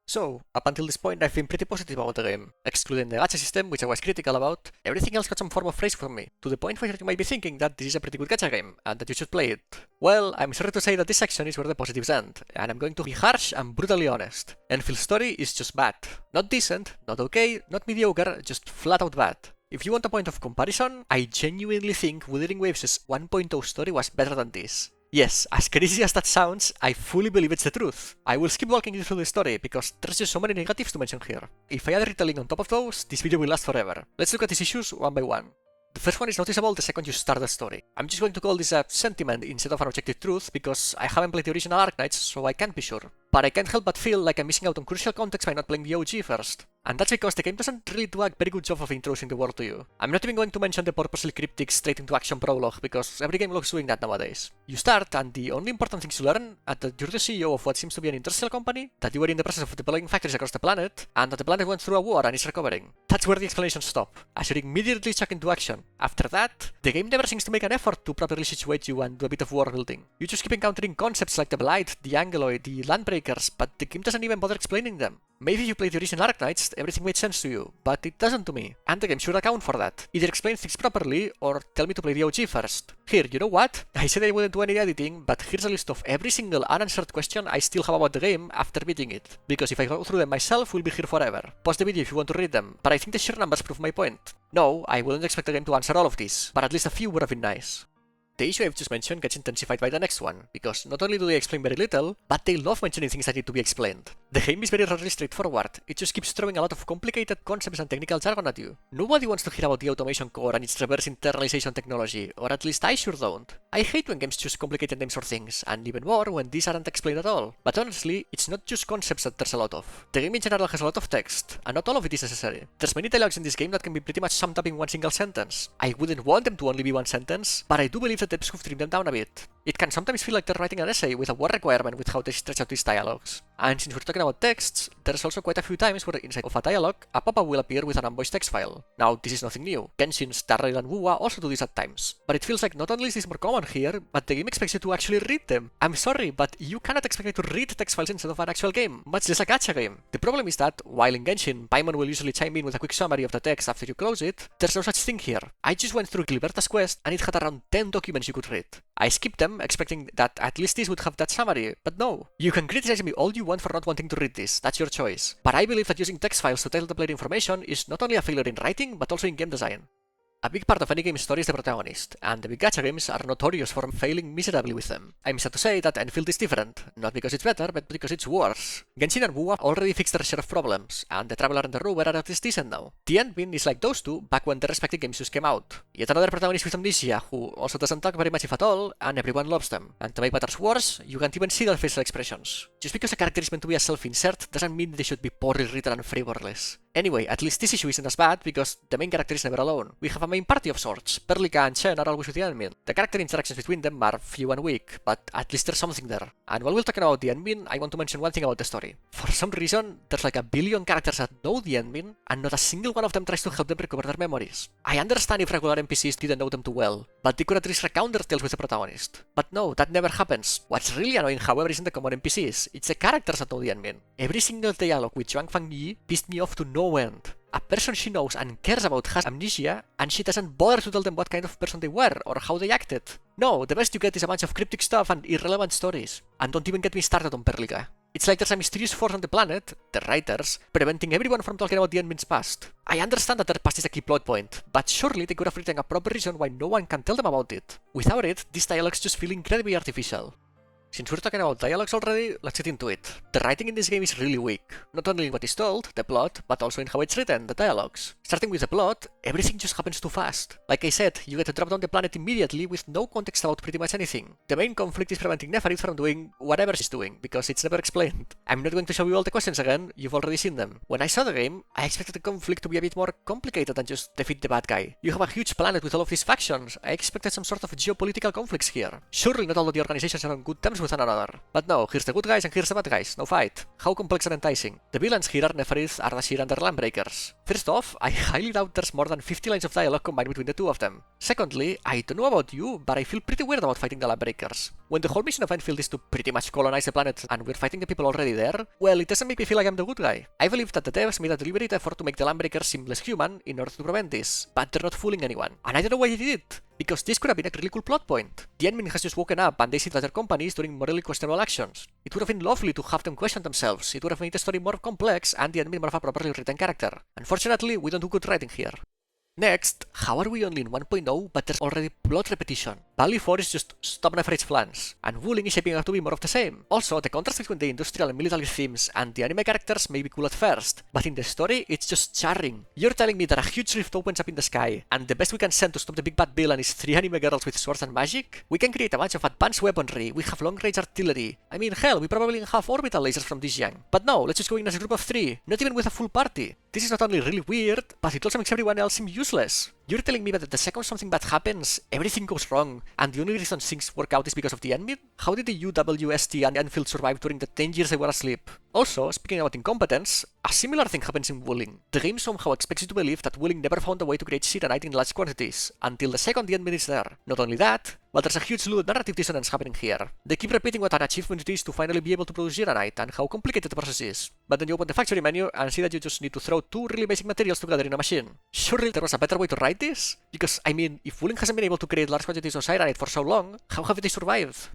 So, up until this point I've been pretty positive about the game. Excluding the gacha system, which I was critical about, everything else got some form of praise from me, to the point where you might be thinking that this is a pretty good gacha game, and that you should play it. Well, I'm sorry to say that this section is where the positives end, and I'm going to be harsh and brutally honest. Enfield's story is just bad. Not decent, not okay, not mediocre, just flat out bad. If you want a point of comparison, I genuinely think Wuthering Waves' 1.0 story was better than this. Yes, as crazy as that sounds, I fully believe it's the truth. I will skip walking you through the story, because there's just so many negatives to mention here. If I add retelling on top of those, this video will last forever. Let's look at these issues one by one. The first one is noticeable the second you start the story. I'm just going to call this a sentiment instead of an objective truth, because I haven't played the original Arknights, so I can't be sure. But I can't help but feel like I'm missing out on crucial context by not playing the OG first. And that's because the game doesn't really do a very good job of introducing the world to you. I'm not even going to mention the purposely cryptic straight into action prologue, because every game loves doing that nowadays. You start, and the only important things you learn are that you're the CEO of what seems to be an industrial company, that you were in the process of deploying factories across the planet, and that the planet went through a war and is recovering. That's where the explanations stop, as you immediately chuck into action. After that, the game never seems to make an effort to properly situate you and do a bit of world building. You just keep encountering concepts like the Blight, the Angeloid, the Landbreakers, but the game doesn't even bother explaining them. Maybe if you play the original Arknights, everything made sense to you, but it doesn't to me, and the game should account for that. Either explain things properly, or tell me to play the OG first. Here, you know what? I said I wouldn't do any editing, but here's a list of every single unanswered question I still have about the game after beating it, because if I go through them myself, we'll be here forever. Pause the video if you want to read them, but I think the sheer numbers prove my point. No, I wouldn't expect the game to answer all of these, but at least a few would have been nice. The issue I've just mentioned gets intensified by the next one, because not only do they explain very little, but they love mentioning things that need to be explained. The game is very rarely straightforward, it just keeps throwing a lot of complicated concepts and technical jargon at you. Nobody wants to hear about the automation core and its reverse internalization technology, or at least I sure don't. I hate when games choose complicated names for things, and even more when these aren't explained at all. But honestly, it's not just concepts that there's a lot of. The game in general has a lot of text, and not all of it is necessary. There's many dialogues in this game that can be pretty much summed up in one single sentence. I wouldn't want them to only be one sentence, but I do believe that devs have trimmed them down a bit. It can sometimes feel like they're writing an essay with a word requirement with how they stretch out these dialogues. And since we're talking about texts, there's also quite a few times where inside of a dialogue, a pop-up will appear with an unvoiced text file. Now, this is nothing new. Genshin, Star Rail, and WoW also do this at times. But it feels like not only is this more common here, but the game expects you to actually read them. I'm sorry, but you cannot expect me to read text files instead of an actual game, much less a gacha game. The problem is that, while in Genshin, Paimon will usually chime in with a quick summary of the text after you close it, there's no such thing here. I just went through Gilberta's quest, and it had around 10 documents you could read. I skipped them, expecting that at least this would have that summary, but no. You can criticize me all you want for not wanting to read this, that's your choice. But I believe that using text files to tell the player information is not only a failure in writing, but also in game design. A big part of any game's story is the protagonist, and the big gacha games are notorious for failing miserably with them. I'm sad to say that Endfield is different, not because it's better, but because it's worse. Genshin and WoW already fixed their share of problems, and the Traveler and the Rover are at least decent now. The Endmin is like those two back when their respective games just came out. Yet another protagonist with amnesia, who also doesn't talk very much if at all, and everyone loves them. And to make matters worse, you can't even see their facial expressions. Just because a character is meant to be a self-insert doesn't mean they should be poorly written and frivolous. Anyway, at least this issue isn't as bad because the main character is never alone. We have a main party of sorts. Perlika and Chen are always with the admin. The character interactions between them are few and weak, but at least there's something there. And while we're talking about the admin, I want to mention one thing about the story. For some reason, there's like a billion characters that know the admin, and not a single one of them tries to help them recover their memories. I understand if regular NPCs didn't know them too well, but they could at least recount their tales with the protagonist. But no, that never happens. What's really annoying, however, isn't the common NPCs, it's the characters that know the admin. Every single dialogue with Zhuang Fangyi pissed me off to no end. a person she knows and cares about has amnesia, and she doesn't bother to tell them what kind of person they were or how they acted. No, the best you get is a bunch of cryptic stuff and irrelevant stories. And don't even get me started on Perlica. It's like there's a mysterious force on the planet, the writers, preventing everyone from talking about the Endman's past. I understand that their past is a key plot point, but surely they could have written a proper reason why no one can tell them about it. Without it, these dialogues just feel incredibly artificial. Since we're talking about dialogues already, let's get into it. The writing in this game is really weak. Not only in what is told, the plot, but also in how it's written, the dialogues. Starting with the plot, everything just happens too fast. Like I said, you get to drop down the planet immediately with no context about pretty much anything. The main conflict is preventing Neferit from doing whatever she's doing, because it's never explained. I'm not going to show you all the questions again, you've already seen them. When I saw the game, I expected the conflict to be a bit more complicated than just defeat the bad guy. You have a huge planet with all of these factions. I expected some sort of geopolitical conflicts here. Surely not all of the organizations are on good terms with one another. But no, here's the good guys and here's the bad guys, no fight. How complex and enticing. The villains here are Neferith, Ardashir and the Landbreakers. First off, I highly doubt there's more than 50 lines of dialogue combined between the two of them. Secondly, I don't know about you, but I feel pretty weird about fighting the Landbreakers. When the whole mission of Endfield is to pretty much colonize the planet and we're fighting the people already there, well, it doesn't make me feel like I'm the good guy. I believe that the devs made a deliberate effort to make the Landbreakers seem less human in order to prevent this, but they're not fooling anyone. And I don't know why they did it. Because this could have been a really cool plot point. The Endmin has just woken up and they see that their company is doing morally questionable actions. It would have been lovely to have them question themselves. It would have made the story more complex and the Endmin more of a properly written character. Unfortunately, we don't do good writing here. Next, how are we only in 1.0 but there's already plot repetition? Bali 4 is just stop Neferit's plans, and Wuling is shaping up to be more of the same. Also, the contrast between the industrial and military themes and the anime characters may be cool at first, but in the story it's just jarring. You're telling me that a huge rift opens up in the sky, and the best we can send to stop the big bad villain is 3 anime girls with swords and magic? We can create a bunch of advanced weaponry, we have long-range artillery. I mean, hell, we probably have orbital lasers from this young. But no, let's just go in as a group of 3, not even with a full party. This is not only really weird, but it also makes everyone else seem useless. You're telling me that the second something bad happens, everything goes wrong, and the only reason things work out is because of the Endmin? How did the UWST and Endfield survive during the 10 years they were asleep? Also, speaking about incompetence, a similar thing happens in Wuling. The game somehow expects you to believe that Wuling never found a way to create Siranite in large quantities, until the second the Endmin is there. Not only that, but there's a huge loot narrative dissonance happening here. They keep repeating what an achievement it is to finally be able to produce Siranite and how complicated the process is. But then you open the factory menu and see that you just need to throw 2 really basic materials together in a machine. Surely there was a better way to write this? Because, I mean, if Wuling hasn't been able to create large quantities of Siranite for so long, how have they survived?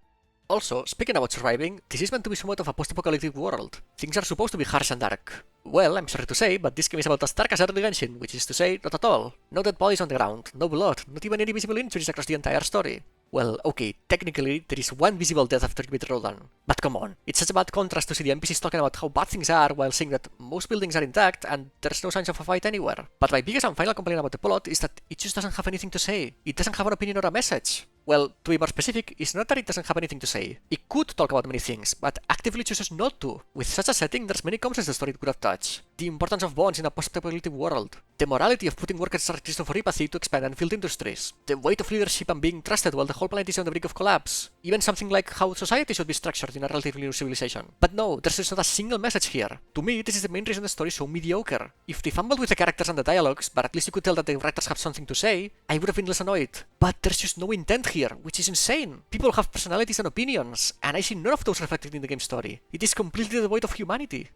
Also, speaking about surviving, this is meant to be somewhat of a post-apocalyptic world. Things are supposed to be harsh and dark. Well, I'm sorry to say, but this game is about as dark as early Genshin, which is to say, not at all. No dead bodies on the ground, no blood, not even any visible injuries across the entire story. Well, okay, technically, there is one visible death after you beat Rodan. But come on, it's such a bad contrast to see the NPCs talking about how bad things are while saying that most buildings are intact and there's no signs of a fight anywhere. But my biggest and final complaint about the plot is that it just doesn't have anything to say. It doesn't have an opinion or a message. Well, to be more specific, it's not that it doesn't have anything to say. It could talk about many things, but actively chooses not to. With such a setting, there's many concepts the story could have touched. The importance of bonds in a post-apocalyptic world. The morality of putting workers at risk of apathy to expand Endfield industries. The weight of leadership and being trusted while the whole planet is on the brink of collapse. Even something like how society should be structured in a relatively new civilization. But no, there's just not a single message here. To me, this is the main reason the story is so mediocre. If they fumbled with the characters and the dialogues, but at least you could tell that the writers have something to say, I would have been less annoyed. But there's just no intent here, which is insane. People have personalities and opinions, and I see none of those reflected in the game story. It is completely devoid of humanity.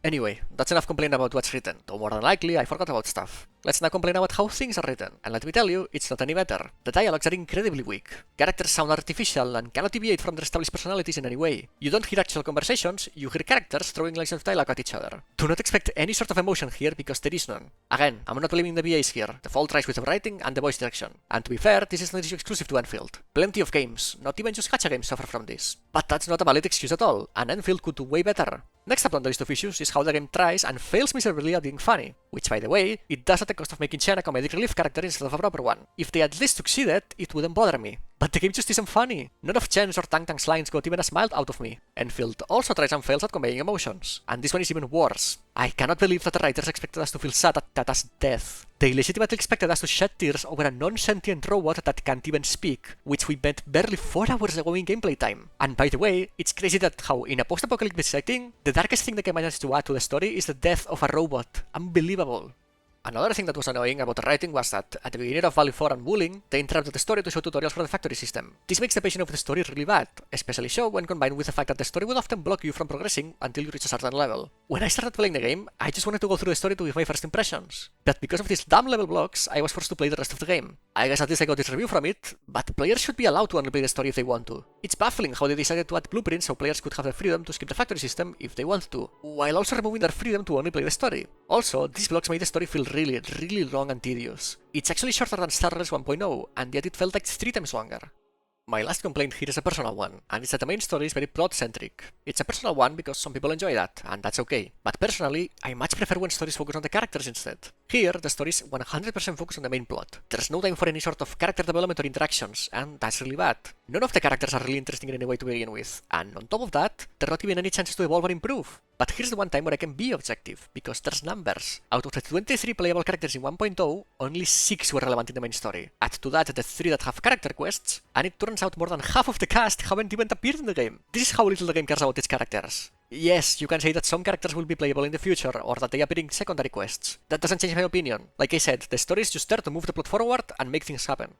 Anyway, that's enough complaining about what's written, though more than likely I forgot about stuff. Let's now complain about how things are written, and let me tell you, it's not any better. The dialogues are incredibly weak. Characters sound artificial and cannot deviate from their established personalities in any way. You don't hear actual conversations, you hear characters throwing lines of dialogue at each other. Do not expect any sort of emotion here because there is none. Again, I'm not blaming the VAs here, the fault lies with the writing and the voice direction. And to be fair, this is not issue exclusive to Endfield. Plenty of games, not even just gacha games, suffer from this. But that's not a valid excuse at all, and Endfield could do way better. Next up on the list of issues is how the game tries and fails miserably at being funny, which by the way, it does at the cost of making Chen a comedic relief character instead of a proper one. If they at least succeeded, it wouldn't bother me. But the game just isn't funny. None of Chen's or Tang Tang's lines got even a smile out of me. Endfield also tries and fails at conveying emotions, and this one is even worse. I cannot believe that the writers expected us to feel sad at Tata's death. They legitimately expected us to shed tears over a non-sentient robot that can't even speak, which we met barely 4 hours ago in gameplay time. And by the way, it's crazy that how in a post-apocalyptic setting, the darkest thing the game managed to add to the story is the death of a robot. Unbelievable. Another thing that was annoying about the writing was that at the beginning of Valley 4 and Wuling, they interrupted the story to show tutorials for the factory system. This makes the pacing of the story really bad, especially so when combined with the fact that the story would often block you from progressing until you reach a certain level. When I started playing the game, I just wanted to go through the story to give my first impressions, but because of these dumb level blocks, I was forced to play the rest of the game. I guess at least I got this review from it, but players should be allowed to only play the story if they want to. It's baffling how they decided to add blueprints so players could have the freedom to skip the factory system if they want to, while also removing their freedom to only play the story. Also, these blocks made the story feel really long and tedious. It's actually shorter than Star Rails 1.0, and yet it felt like 3 times longer. My last complaint here is a personal one, and it's that the main story is very plot-centric. It's a personal one because some people enjoy that, and that's okay. But personally, I much prefer when stories focus on the characters instead. Here, the story is 100% focused on the main plot. There's no time for any sort of character development or interactions, and that's really bad. None of the characters are really interesting in any way to begin with, and on top of that, there are not even any chances to evolve or improve. But here's the one time where I can be objective, because there's numbers. Out of the 23 playable characters in 1.0, only 6 were relevant in the main story. Add to that the 3 that have character quests, and it turns out more than half of the cast haven't even appeared in the game. This is how little the game cares about its characters. Yes, you can say that some characters will be playable in the future, or that they appear in secondary quests. That doesn't change my opinion. Like I said, the story is just there to move the plot forward and make things happen.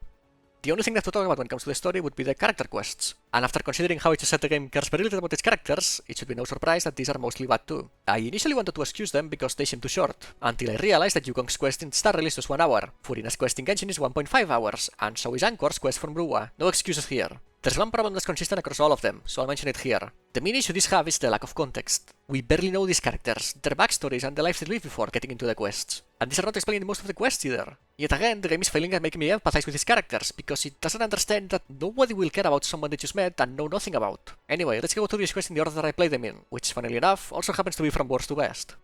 The only thing left to talk about when it comes to the story would be the character quests, and after considering how it's said the game cares very little about its characters, it should be no surprise that these are mostly bad too. I initially wanted to excuse them because they seem too short, until I realized that Yukong's quest in Star Rail is just 1 hour, Furina's quest in Genshin is 1.5 hours, and so is Ankor's quest from Brua. No excuses here. There's one problem that's consistent across all of them, so I'll mention it here. The main issue these have is the lack of context. We barely know these characters, their backstories, and the lives they lived before getting into the quests. And these are not explained in most of the quests either. Yet again, the game is failing at making me empathize with these characters, because it doesn't understand that nobody will care about someone they just met and know nothing about. Anyway, let's go through these quests in the order that I played them in, which, funnily enough, also happens to be from worst to best.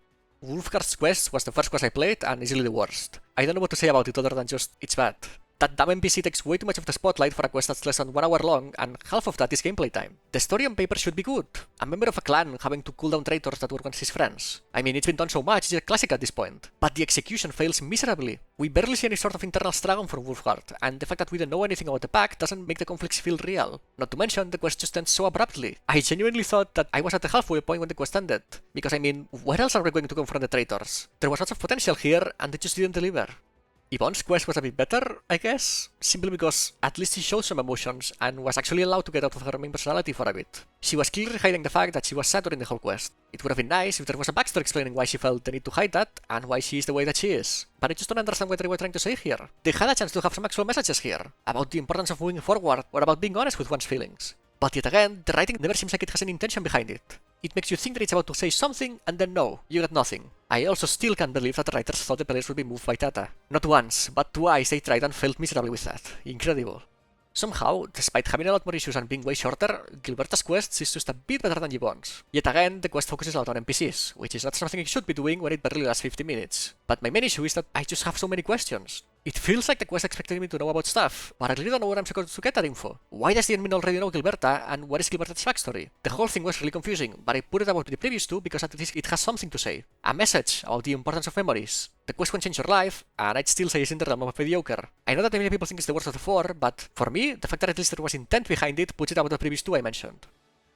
Wolfguard's quest was the first quest I played, and easily the worst. I don't know what to say about it other than just, it's bad. That dumb NPC takes way too much of the spotlight for a quest that's less than 1 hour long, and half of that is gameplay time. The story on paper should be good. A member of a clan having to cool down traitors that were once his friends. I mean, it's been done so much, it's a classic at this point. But the execution fails miserably. We barely see any sort of internal struggle from Wolfguard, and the fact that we don't know anything about the pack doesn't make the conflicts feel real. Not to mention, the quest just ends so abruptly. I genuinely thought that I was at the halfway point when the quest ended. Because I mean, where else are we going to confront the traitors? There was lots of potential here, and they just didn't deliver. Yvonne's quest was a bit better, I guess, simply because at least she showed some emotions and was actually allowed to get out of her main personality for a bit. She was clearly hiding the fact that she was sad during the whole quest. It would have been nice if there was a backstory explaining why she felt the need to hide that and why she is the way that she is. But I just don't understand what they were trying to say here. They had a chance to have some actual messages here, about the importance of moving forward or about being honest with one's feelings. But yet again, the writing never seems like it has an intention behind it. It makes you think that it's about to say something, and then no, you got nothing. I also still can't believe that the writers thought the players would be moved by Tata. Not once, but twice they tried and failed miserably with that. Incredible. Somehow, despite having a lot more issues and being way shorter, Gilberta's quest is just a bit better than Yvonne's. Yet again, the quest focuses a lot on NPCs, which is not something it should be doing when it barely lasts 50 minutes. But my main issue is that I just have so many questions. It feels like the quest expected me to know about stuff, but I really don't know where I'm supposed to get that info. Why does the admin already know Gilberta, and what is Gilberta's backstory? The whole thing was really confusing, but I put it about the previous two because at least it has something to say. A message about the importance of memories. The quest can change your life, and I'd still say it's in the realm of mediocre. I know that many people think it's the worst of the 4, but for me, the fact that at least there was intent behind it puts it above the previous 2 I mentioned.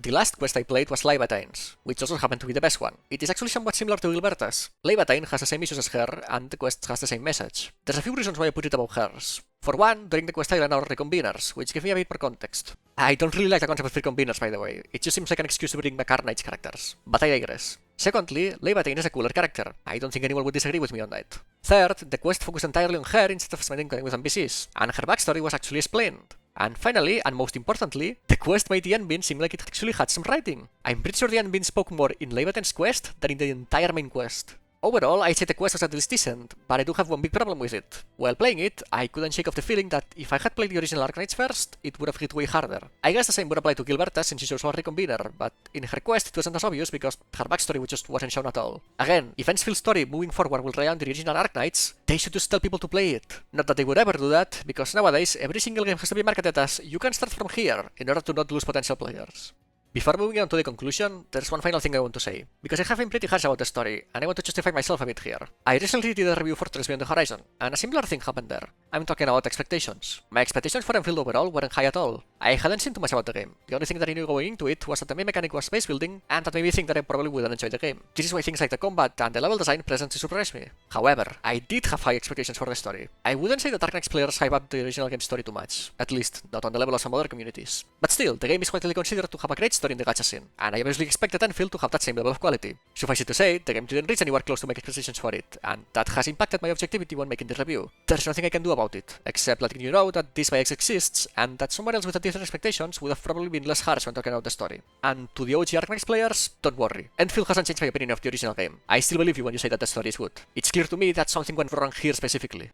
The last quest I played was Leibatain's, which also happened to be the best one. It is actually somewhat similar to Gilberta's. Leibatain has the same issues as her, and the quest has the same message. There's a few reasons why I put it above hers. For one, during the quest I learned our recombiners, which give me a bit more context. I don't really like the concept of recombiners, by the way. It just seems like an excuse to bring back Arknights characters. But I digress. Secondly, Leibatain is a cooler character. I don't think anyone would disagree with me on that. Third, the quest focused entirely on her instead of spending time with NPCs, and her backstory was actually explained. And finally, and most importantly, the quest made the Enbin seem like it actually had some writing. I'm pretty sure the Enbin spoke more in Leibatain's quest than in the entire main quest. Overall, I'd say the quest was at least decent, but I do have one big problem with it. While playing it, I couldn't shake off the feeling that if I had played the original Arknights first, it would have hit way harder. I guess the same would apply to Gilberta since she's also a recombiner, but in her quest it wasn't as obvious because her backstory just wasn't shown at all. Again, if Endfield's story moving forward will rely on the original Arknights, they should just tell people to play it. Not that they would ever do that, because nowadays every single game has to be marketed as you can start from here in order to not lose potential players. Before moving on to the conclusion, there's one final thing I want to say, because I have been pretty harsh about the story, and I want to justify myself a bit here. I recently did a review for Trails Beyond the Horizon, and a similar thing happened there. I'm talking about expectations. My expectations for Endfield overall weren't high at all. I hadn't seen too much about the game. The only thing that I knew going into it was that the main mechanic was base building, and that made me think that I probably wouldn't enjoy the game. This is why things like the combat and the level design pleasantly surprised me. However, I did have high expectations for the story. I wouldn't say that Arknights players hype up the original game story too much, at least not on the level of some other communities. But still, the game is widely considered to have a great story in the gacha scene, and I obviously expected Endfield to have that same level of quality. Suffice it to say, the game didn't reach anywhere close to my expectations for it, and that has impacted my objectivity when making the review. There's nothing I can do about it, except letting you know that this bias exists, and that someone else with a different expectations would have probably been less harsh when talking about the story. And to the OG Arknights players, don't worry. Endfield hasn't changed my opinion of the original game. I still believe you when you say that the story is good. It's clear to me that something went wrong here specifically.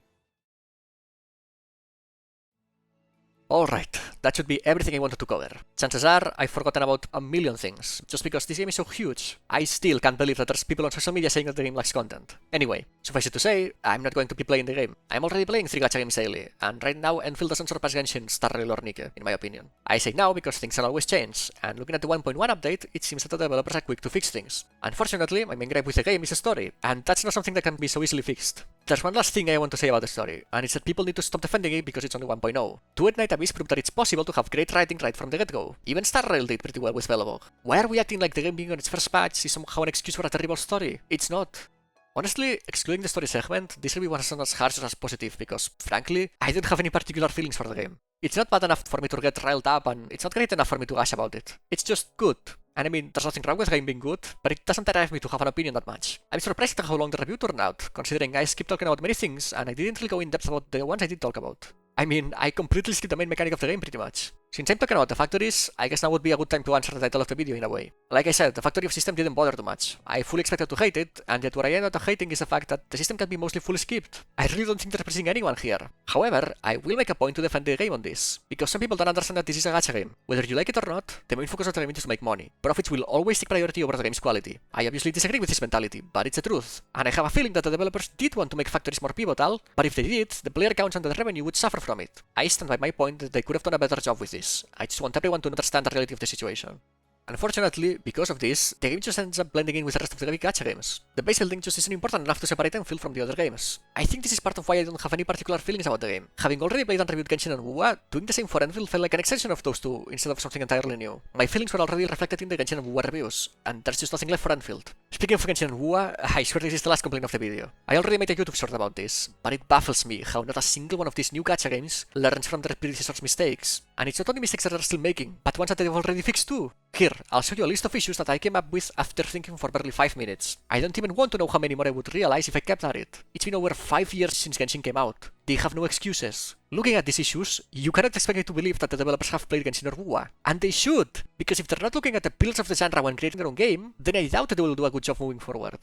Alright, that should be everything I wanted to cover. Chances are, I've forgotten about a million things, just because this game is so huge. I still can't believe that there's people on social media saying that the game lacks content. Anyway, suffice it to say, I'm not going to be playing the game. I'm already playing 3 gacha games daily, and right now Endfield doesn't surpass Genshin, Star Rail or Nikke, in my opinion. I say now because things can always change, and looking at the 1.1 update, it seems that the developers are quick to fix things. Unfortunately, my main gripe with the game is the story, and that's not something that can be so easily fixed. There's one last thing I want to say about the story, and it's that people need to stop defending it because it's only 1.0. 2 at Night Abyss proved that it's possible to have great writing right from the get-go. Even Star Rail did pretty well with Velobog. Why are we acting like the game being on its first patch is somehow an excuse for a terrible story? It's not. Honestly, excluding the story segment, this review wasn't as harsh as positive because, frankly, I don't have any particular feelings for the game. It's not bad enough for me to get riled up, and it's not great enough for me to gush about it. It's just good. And I mean, there's nothing wrong with the game being good, but it doesn't drive me to have an opinion that much. I'm surprised at how long the review turned out, considering I skipped talking about many things, and I didn't really go in depth about the ones I did talk about. I mean, I completely skipped the main mechanic of the game pretty much. Since I'm talking about the factories, I guess now would be a good time to answer the title of the video in a way. Like I said, the factory of system didn't bother too much. I fully expected to hate it, and yet what I ended up hating is the fact that the system can be mostly fully skipped. I really don't think they're pleasing anyone here. However, I will make a point to defend the game on this, because some people don't understand that this is a gacha game. Whether you like it or not, the main focus of the game is to make money. Profits will always take priority over the game's quality. I obviously disagree with this mentality, but it's the truth. And I have a feeling that the developers did want to make factories more pivotal, but if they did, the player counts and the revenue would suffer from it. I stand by my point that they could have done a better job with this. I just want everyone to understand the reality of the situation. Unfortunately, because of this, the game just ends up blending in with the rest of the gacha games. The base building just isn't important enough to separate Endfield from the other games. I think this is part of why I don't have any particular feelings about the game. Having already played and reviewed Genshin and WoA, doing the same for Endfield felt like an extension of those two, instead of something entirely new. My feelings were already reflected in the Genshin and WoA reviews, and there's just nothing left for Endfield. Speaking of Genshin and WoA, I swear this is the last complaint of the video. I already made a YouTube short about this, but it baffles me how not a single one of these new gacha games learns from their predecessors' mistakes. And it's not only mistakes that they're still making, but ones that they've already fixed too. Here, I'll show you a list of issues that I came up with after thinking for barely 5 minutes. I don't even want to know how many more I would realize if I kept at it. It's been over 5 years since Genshin came out. They have no excuses. Looking at these issues, you cannot expect me to believe that the developers have played Genshin or WoA. And they should! Because if they're not looking at the pillars of the genre when creating their own game, then I doubt that they will do a good job moving forward.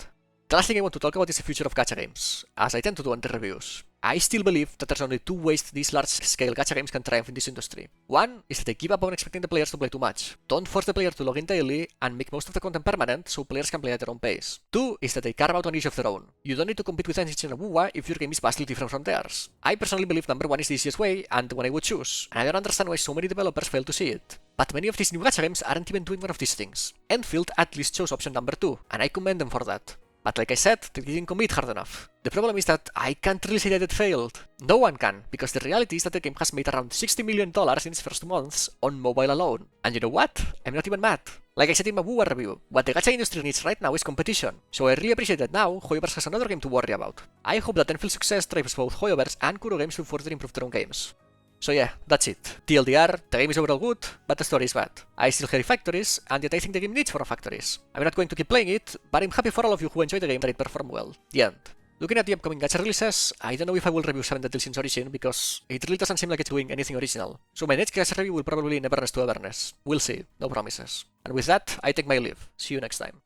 The last thing I want to talk about is the future of gacha games, as I tend to do on the reviews. I still believe that there's only 2 ways these large-scale gacha games can triumph in this industry. One is that they give up on expecting the players to play too much. Don't force the player to log in daily, and make most of the content permanent so players can play at their own pace. 2 is that they carve out a niche of their own. You don't need to compete with Genshin and WoA if your game is vastly different from theirs. I personally believe number 1 is the easiest way, and the one I would choose, and I don't understand why so many developers fail to see it. But many of these new gacha games aren't even doing one of these things. Endfield at least chose option number 2, and I commend them for that. But like I said, they didn't commit hard enough. The problem is that I can't really say that it failed. No one can, because the reality is that the game has made around $60 million in its first 2 months on mobile alone. And you know what? I'm not even mad. Like I said in my WoA review, what the gacha industry needs right now is competition. So I really appreciate that now Hoyoverse has another game to worry about. I hope that Enfield's success drives both Hoyoverse and Kuro Games to further improve their own games. So yeah, that's it. TLDR, the game is overall good, but the story is bad. I still carry factories, and yet I think the game needs more factories. I'm not going to keep playing it, but I'm happy for all of you who enjoy the game that it performed well. The end. Looking at the upcoming gacha releases, I don't know if I will review 7 Deadly Sins Origin because it really doesn't seem like it's doing anything original. So my next gacha review will probably Neverness to Everness. We'll see, no promises. And with that, I take my leave. See you next time.